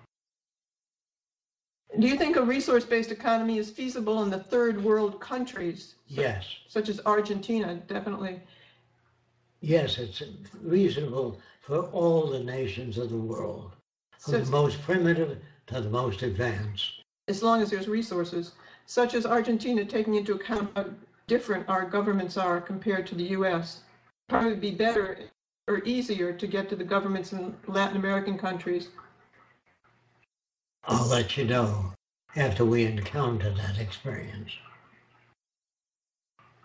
Do you think a resource-based economy is feasible in the third world countries? Yes. Such as Argentina, definitely. Yes, it's reasonable for all the nations of the world, from the most primitive to the most advanced. As long as there's resources, such as Argentina, taking into account how different our governments are compared to the U.S. Probably be better or easier to get to the governments in Latin American countries. I'll let you know after we encounter that experience.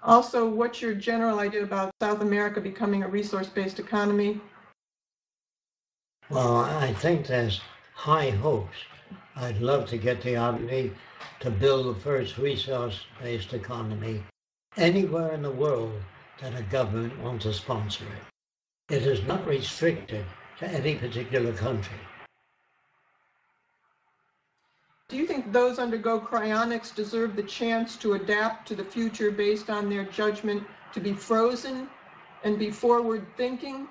Also, what's your general idea about South America becoming a resource-based economy? Well, I think there's high hopes. I'd love to get the opportunity to build the first resource-based economy anywhere in the world that a government wants to sponsor it. It is not restricted to any particular country. Do you think those undergo cryonics deserve the chance to adapt to the future based on their judgment to be frozen and be forward thinking?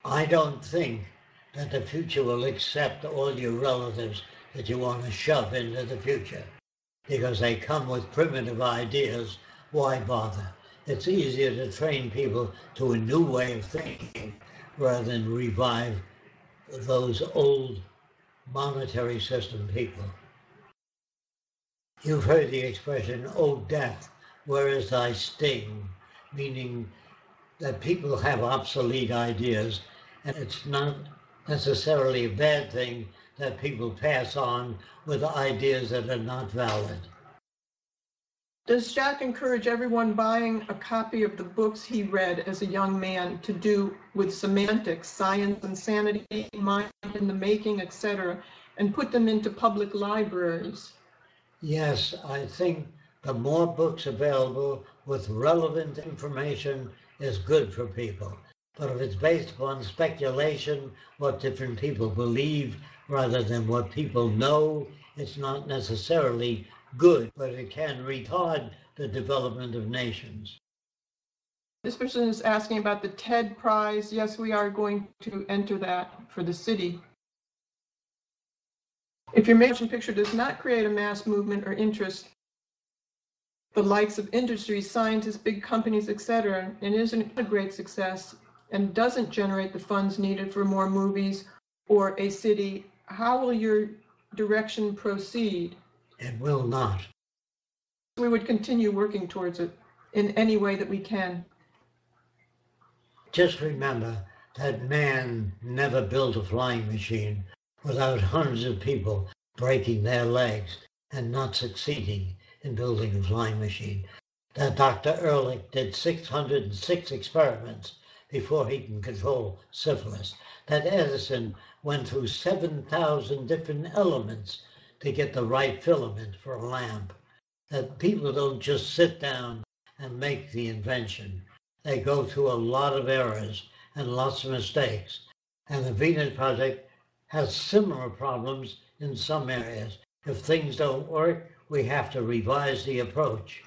I don't think that the future will accept all your relatives that you want to shove into the future because they come with primitive ideas. Why bother? It's easier to train people to a new way of thinking rather than revive those old monetary system people. You've heard the expression, "Oh, death, where is thy sting?" Meaning that people have obsolete ideas, and it's not necessarily a bad thing that people pass on with ideas that are not valid. Does Jacque encourage everyone buying a copy of the books he read as a young man to do with semantics, science and sanity, mind in the making, etc., and put them into public libraries? Yes, I think the more books available with relevant information is good for people. But if it's based upon speculation, what different people believe, rather than what people know, it's not necessarily good, but it can retard the development of nations. This person is asking about the TED Prize. Yes, we are going to enter that for the city. If your motion picture does not create a mass movement or interest, the likes of industry, scientists, big companies, etc., and isn't a great success and doesn't generate the funds needed for more movies or a city, how will your direction proceed? It will not. We would continue working towards it in any way that we can. Just remember that man never built a flying machine without hundreds of people breaking their legs and not succeeding in building a flying machine. That Dr. Ehrlich did 606 experiments before he can control syphilis. That Edison went through 7,000 different elements to get the right filament for a lamp. That people don't just sit down and make the invention. They go through a lot of errors and lots of mistakes. And the Venus Project has similar problems in some areas. If things don't work, we have to revise the approach.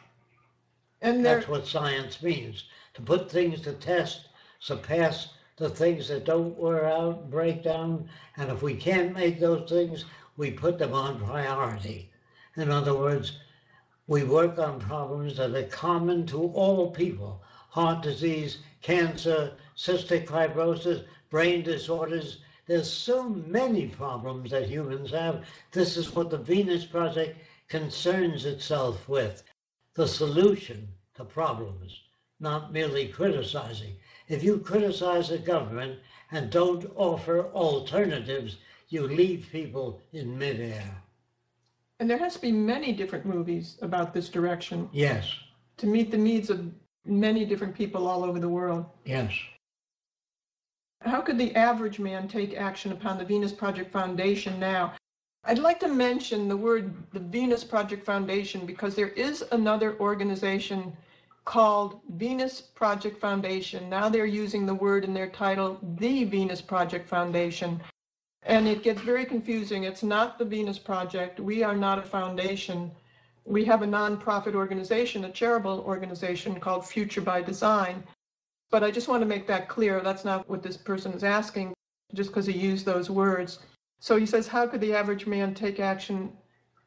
And that's what science means, to put things to test, surpass the things that don't wear out, break down, and if we can't make those things, we put them on priority. In other words, we work on problems that are common to all people: heart disease, cancer, cystic fibrosis, brain disorders. There's so many problems that humans have. This is what the Venus Project concerns itself with, the solution to problems, not merely criticizing. If you criticize the government and don't offer alternatives, you leave people in midair. And there has to be many different movies about this direction. Yes. To meet the needs of many different people all over the world. Yes. How could the average man take action upon the Venus Project Foundation now? I'd like to mention the word the Venus Project Foundation because there is another organization called Venus Project Foundation. Now they're using the word in their title, the Venus Project Foundation. And it gets very confusing. It's not the Venus Project. We are not a foundation. We have a nonprofit organization, a charitable organization called Future by Design. But I just want to make that clear. That's not what this person is asking, just because he used those words. So he says, how could the average man take action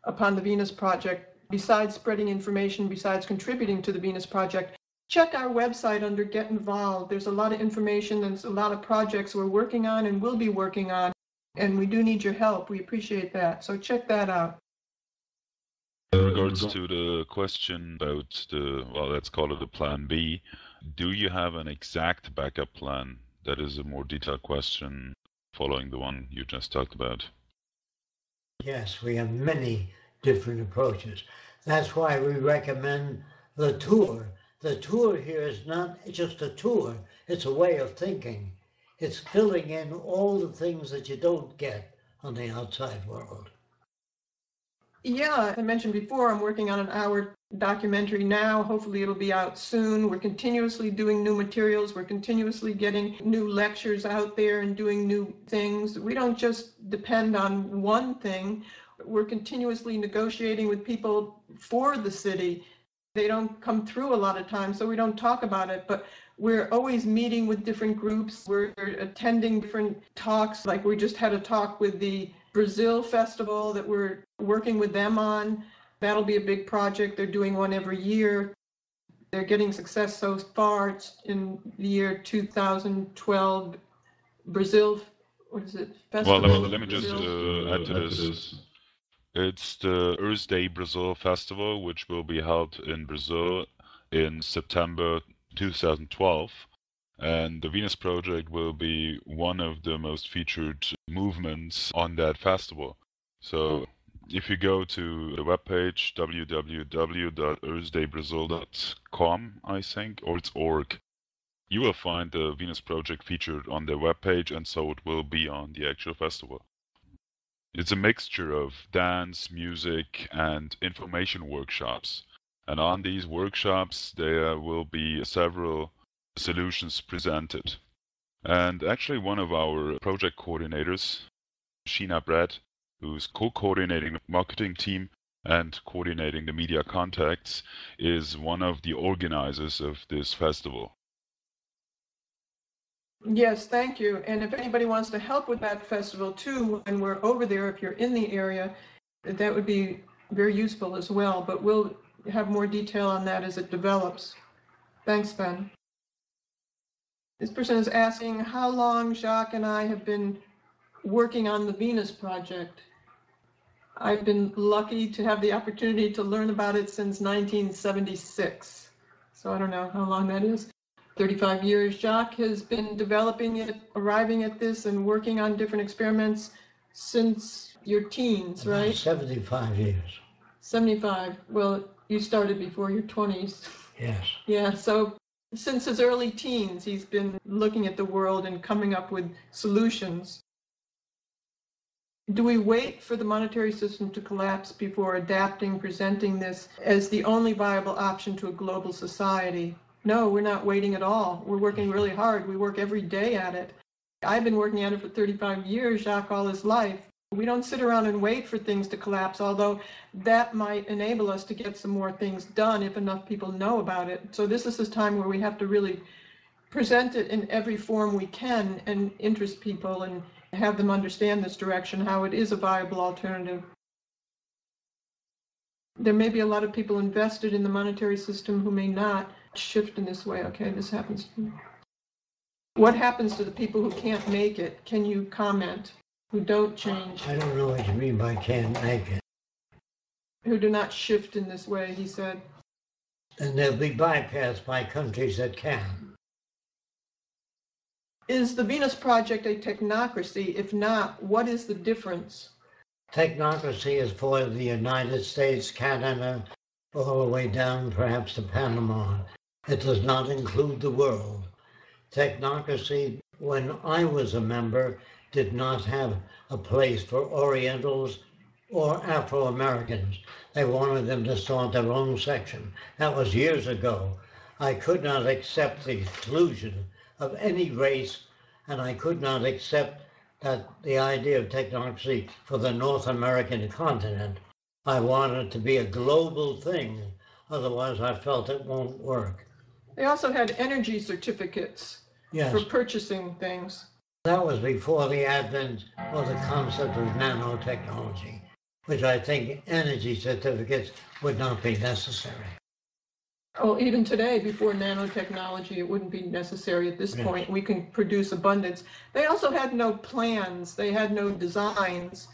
upon the Venus Project besides spreading information, besides contributing to the Venus Project? Check our website under Get Involved. There's a lot of information. There's a lot of projects we're working on and will be working on. And we do need your help. We appreciate that. So check that out. In regards to the question about the, well, let's call it a plan B, do you have an exact backup plan? That is a more detailed question following the one you just talked about. Yes, we have many different approaches. That's why we recommend the tour. The tour here is not just a tour, it's a way of thinking. It's filling in all the things that you don't get on the outside world. Yeah, I mentioned before, I'm working on an hour documentary now. Hopefully it'll be out soon. We're continuously doing new materials. We're continuously getting new lectures out there and doing new things. We don't just depend on one thing. We're continuously negotiating with people for the city. They don't come through a lot of times, so we don't talk about it, but we're always meeting with different groups. We're attending different talks. Like we just had a talk with the Brazil festival that we're working with them on. That'll be a big project. They're doing one every year. They're getting success so far. It's in the year 2012, Brazil, what is it, Well, festival? let me just add to this. It's the Earth Day Brazil Festival, which will be held in Brazil in September 2012. And the Venus Project will be one of the most featured movements on that festival. So if you go to the webpage www.earthdaybrazil.com, I think, or it's org, you will find the Venus Project featured on their webpage, and so it will be on the actual festival. It's a mixture of dance, music, and information workshops. And on these workshops, there will be several solutions presented. And actually, one of our project coordinators, Sheena Brett, who's co-coordinating the marketing team and coordinating the media contacts, is one of the organizers of this festival. Yes, thank you. And if anybody wants to help with that festival too, and we're over there, if you're in the area, that would be very useful as well. But we'll have more detail on that as it develops. Thanks, Ben. This person is asking how long Jacque and I have been working on the Venus Project. I've been lucky to have the opportunity to learn about it since 1976. So I don't know how long that is. 35 years. Jacque has been developing it, arriving at this, and working on different experiments since your teens, right? 75 years. 75. Well, you started before your 20s. Yes. Yeah, so since his early teens, he's been looking at the world and coming up with solutions. Do we wait for the monetary system to collapse before adapting, presenting this as the only viable option to a global society? No, we're not waiting at all. We're working really hard. We work every day at it. I've been working at it for 35 years, Jacque all his life. We don't sit around and wait for things to collapse, although that might enable us to get some more things done if enough people know about it. So this is this time where we have to really present it in every form we can and interest people and have them understand this direction, how it is a viable alternative. There may be a lot of people invested in the monetary system who may not shift in this way. Okay, this happens. What happens to the people who can't make it? Can you comment? Who don't change? I don't know what you mean by can't make it. Who do not shift in this way, he said. And they'll be bypassed by countries that can. Is the Venus Project a technocracy? If not, what is the difference? Technocracy is for the United States, Canada, all the way down perhaps to Panama. It does not include the world. Technocracy, when I was a member, did not have a place for Orientals or Afro-Americans. They wanted them to start their own section. That was years ago. I could not accept the exclusion of any race, and I could not accept that the idea of technocracy for the North American continent. I wanted it to be a global thing, otherwise I felt it won't work. They also had energy certificates for purchasing things. That was before the advent of the concept of nanotechnology, which I think energy certificates would not be necessary. Oh, even today, before nanotechnology, it wouldn't be necessary at this point. We can produce abundance. They also had no plans. They had no designs.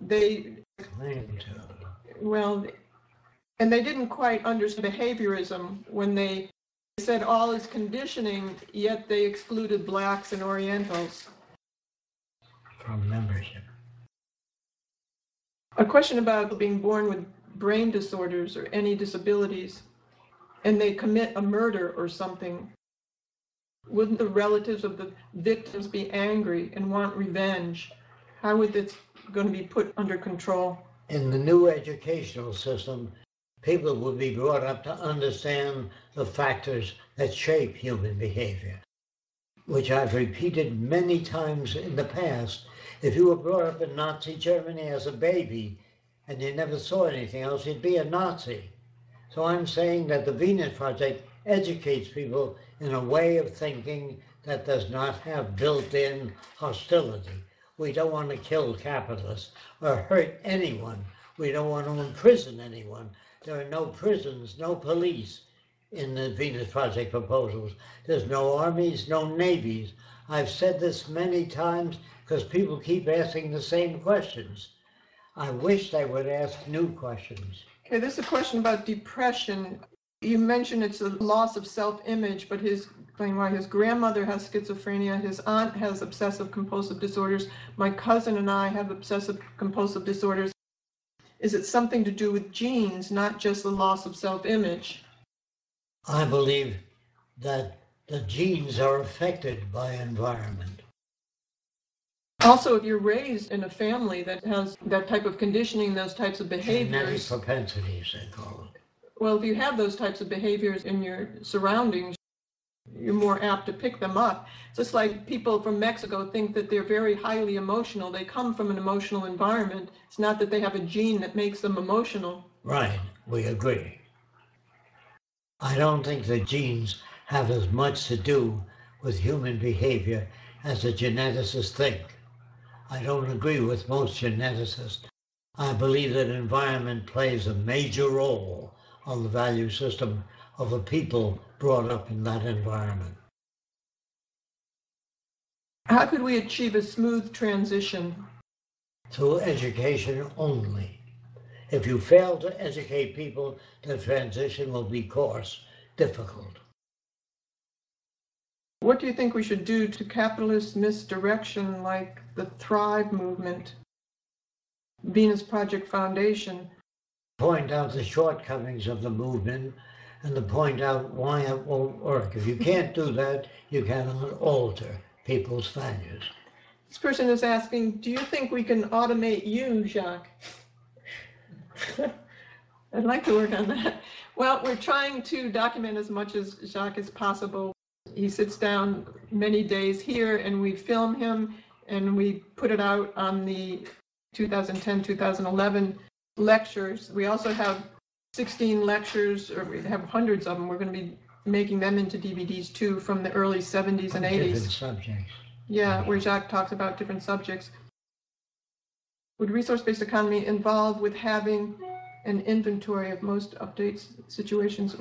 They claimed to. Well, and they didn't quite understand behaviorism when they said all is conditioning, yet they excluded blacks and Orientals from membership. A question about being born with brain disorders or any disabilities, and they commit a murder or something. Wouldn't the relatives of the victims be angry and want revenge? How would this going to be put under control? In the new educational system, people would be brought up to understand the factors that shape human behavior, which I've repeated many times in the past. If you were brought up in Nazi Germany as a baby and you never saw anything else, you'd be a Nazi. So I'm saying that the Venus Project educates people in a way of thinking that does not have built-in hostility. We don't want to kill capitalists or hurt anyone. We don't want to imprison anyone. There are no prisons, no police in the Venus Project proposals. There's no armies, no navies. I've said this many times because people keep asking the same questions. I wish they would ask new questions. Okay, this is a question about depression. You mentioned it's a loss of self-image, but explain why his grandmother has schizophrenia, his aunt has obsessive compulsive disorders, my cousin and I have obsessive compulsive disorders. Is it something to do with genes, not just the loss of self-image? I believe that the genes are affected by environment. Also, if you're raised in a family that has that type of conditioning, those types of behaviors. Genetic propensities, they call it. Well, if you have those types of behaviors in your surroundings, you're more apt to pick them up. Just like people from Mexico think that they're very highly emotional. They come from an emotional environment. It's not that they have a gene that makes them emotional. Right, we agree. I don't think the genes have as much to do with human behavior as the geneticists think. I don't agree with most geneticists. I believe that environment plays a major role on the value system of the people brought up in that environment. How could we achieve a smooth transition? Through education only. If you fail to educate people, the transition will be coarse, difficult. What do you think we should do to capitalist misdirection like the Thrive movement, Venus Project Foundation? Point out the shortcomings of the movement and to point out why it won't work. If you can't do that, you cannot alter people's values. This person is asking, do you think we can automate you, Jacque? I'd like to work on that. Well, we're trying to document as much as Jacque as possible. He sits down many days here and we film him and we put it out on the 2010-2011 lectures. We also have 16 lectures, or we have hundreds of them. We're going to be making them into DVDs too from the early 70s and 80s. Different subjects. Yeah, where Jacque talks about different subjects. Would resource-based economy involve with having an inventory of most updates, situations?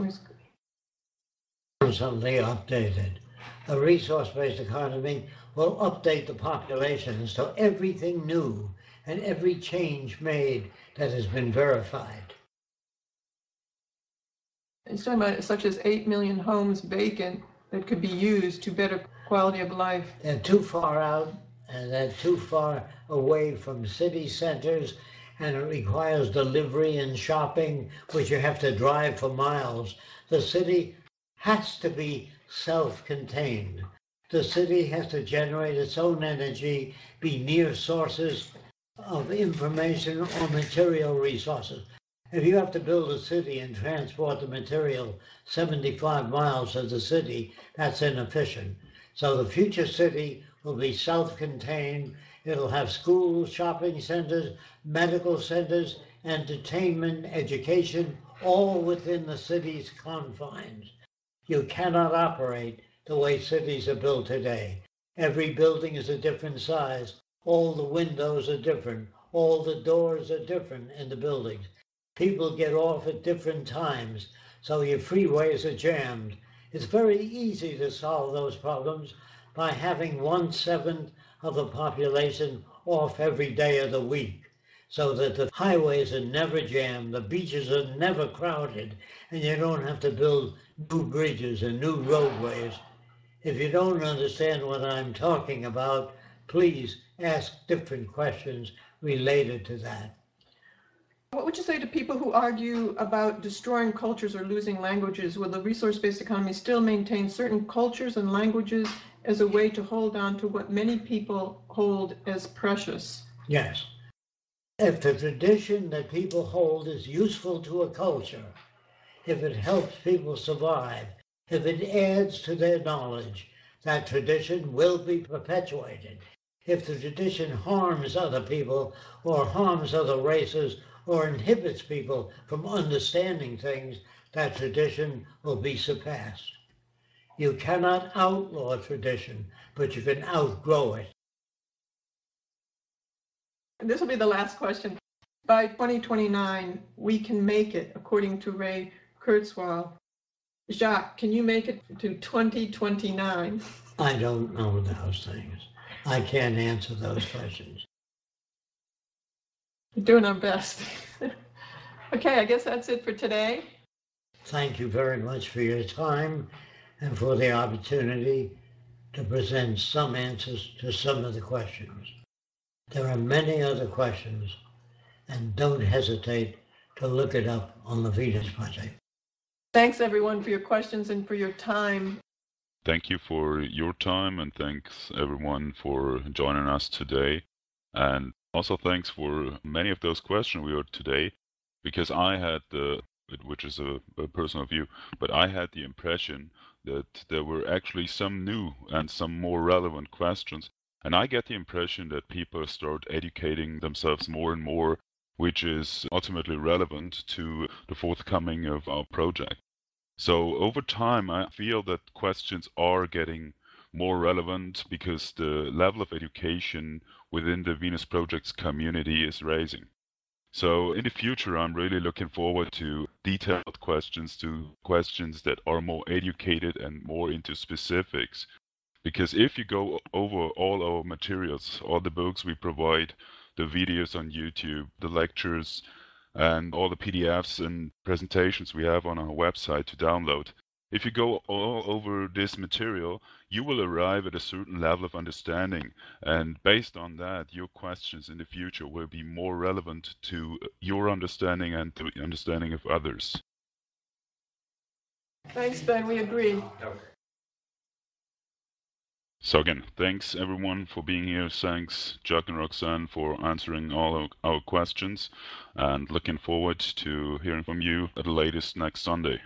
Constantly updated. A resource-based economy will update the population so everything new and every change made that has been verified. It's talking about such as 8 million homes vacant that could be used to better quality of life. They're too far out and they're too far away from city centers, and it requires delivery and shopping, which you have to drive for miles. The city has to be self-contained. The city has to generate its own energy, be near sources of information or material resources. If you have to build a city and transport the material 75 miles to the city, that's inefficient. So the future city will be self-contained. It'll have schools, shopping centers, medical centers, entertainment, education, all within the city's confines. You cannot operate the way cities are built today. Every building is a different size. All the windows are different. All the doors are different in the buildings. People get off at different times, so your freeways are jammed. It's very easy to solve those problems by having 1/7 of the population off every day of the week, so that the highways are never jammed, the beaches are never crowded, and you don't have to build new bridges and new roadways. If you don't understand what I'm talking about, please ask different questions related to that. What would you say to people who argue about destroying cultures or losing languages? Will the resource-based economy still maintain certain cultures and languages as a way to hold on to what many people hold as precious? Yes. If the tradition that people hold is useful to a culture, if it helps people survive, if it adds to their knowledge, that tradition will be perpetuated. If the tradition harms other people or harms other races or inhibits people from understanding things, that tradition will be surpassed. You cannot outlaw tradition, but you can outgrow it. This will be the last question. By 2029, we can make it, according to Ray Kurzweil. Jacque, can you make it to 2029? I don't know those things. I can't answer those questions. We're doing our best. Okay, I guess that's it for today. Thank you very much for your time and for the opportunity to present some answers to some of the questions. There are many other questions, and don't hesitate to look it up on the Venus Project. Thanks, everyone, for your questions and for your time. Thank you for your time, and thanks everyone for joining us today. And also thanks for many of those questions we heard today, because I had which is a personal view, but I had the impression that there were actually some new and some more relevant questions. And I get the impression that people start educating themselves more and more, which is ultimately relevant to the forthcoming of our project. So over time, I feel that questions are getting more relevant because the level of education within the Venus Project's community is rising. So in the future, I'm really looking forward to detailed questions, to questions that are more educated and more into specifics. Because if you go over all our materials, all the books we provide, the videos on YouTube, the lectures, and all the PDFs and presentations we have on our website to download. If you go all over this material, you will arrive at a certain level of understanding, and based on that, your questions in the future will be more relevant to your understanding and to the understanding of others. Thanks, Ben. We agree. So again, thanks everyone for being here. Thanks Jacque and Roxanne for answering all our questions, and looking forward to hearing from you at the latest next Sunday.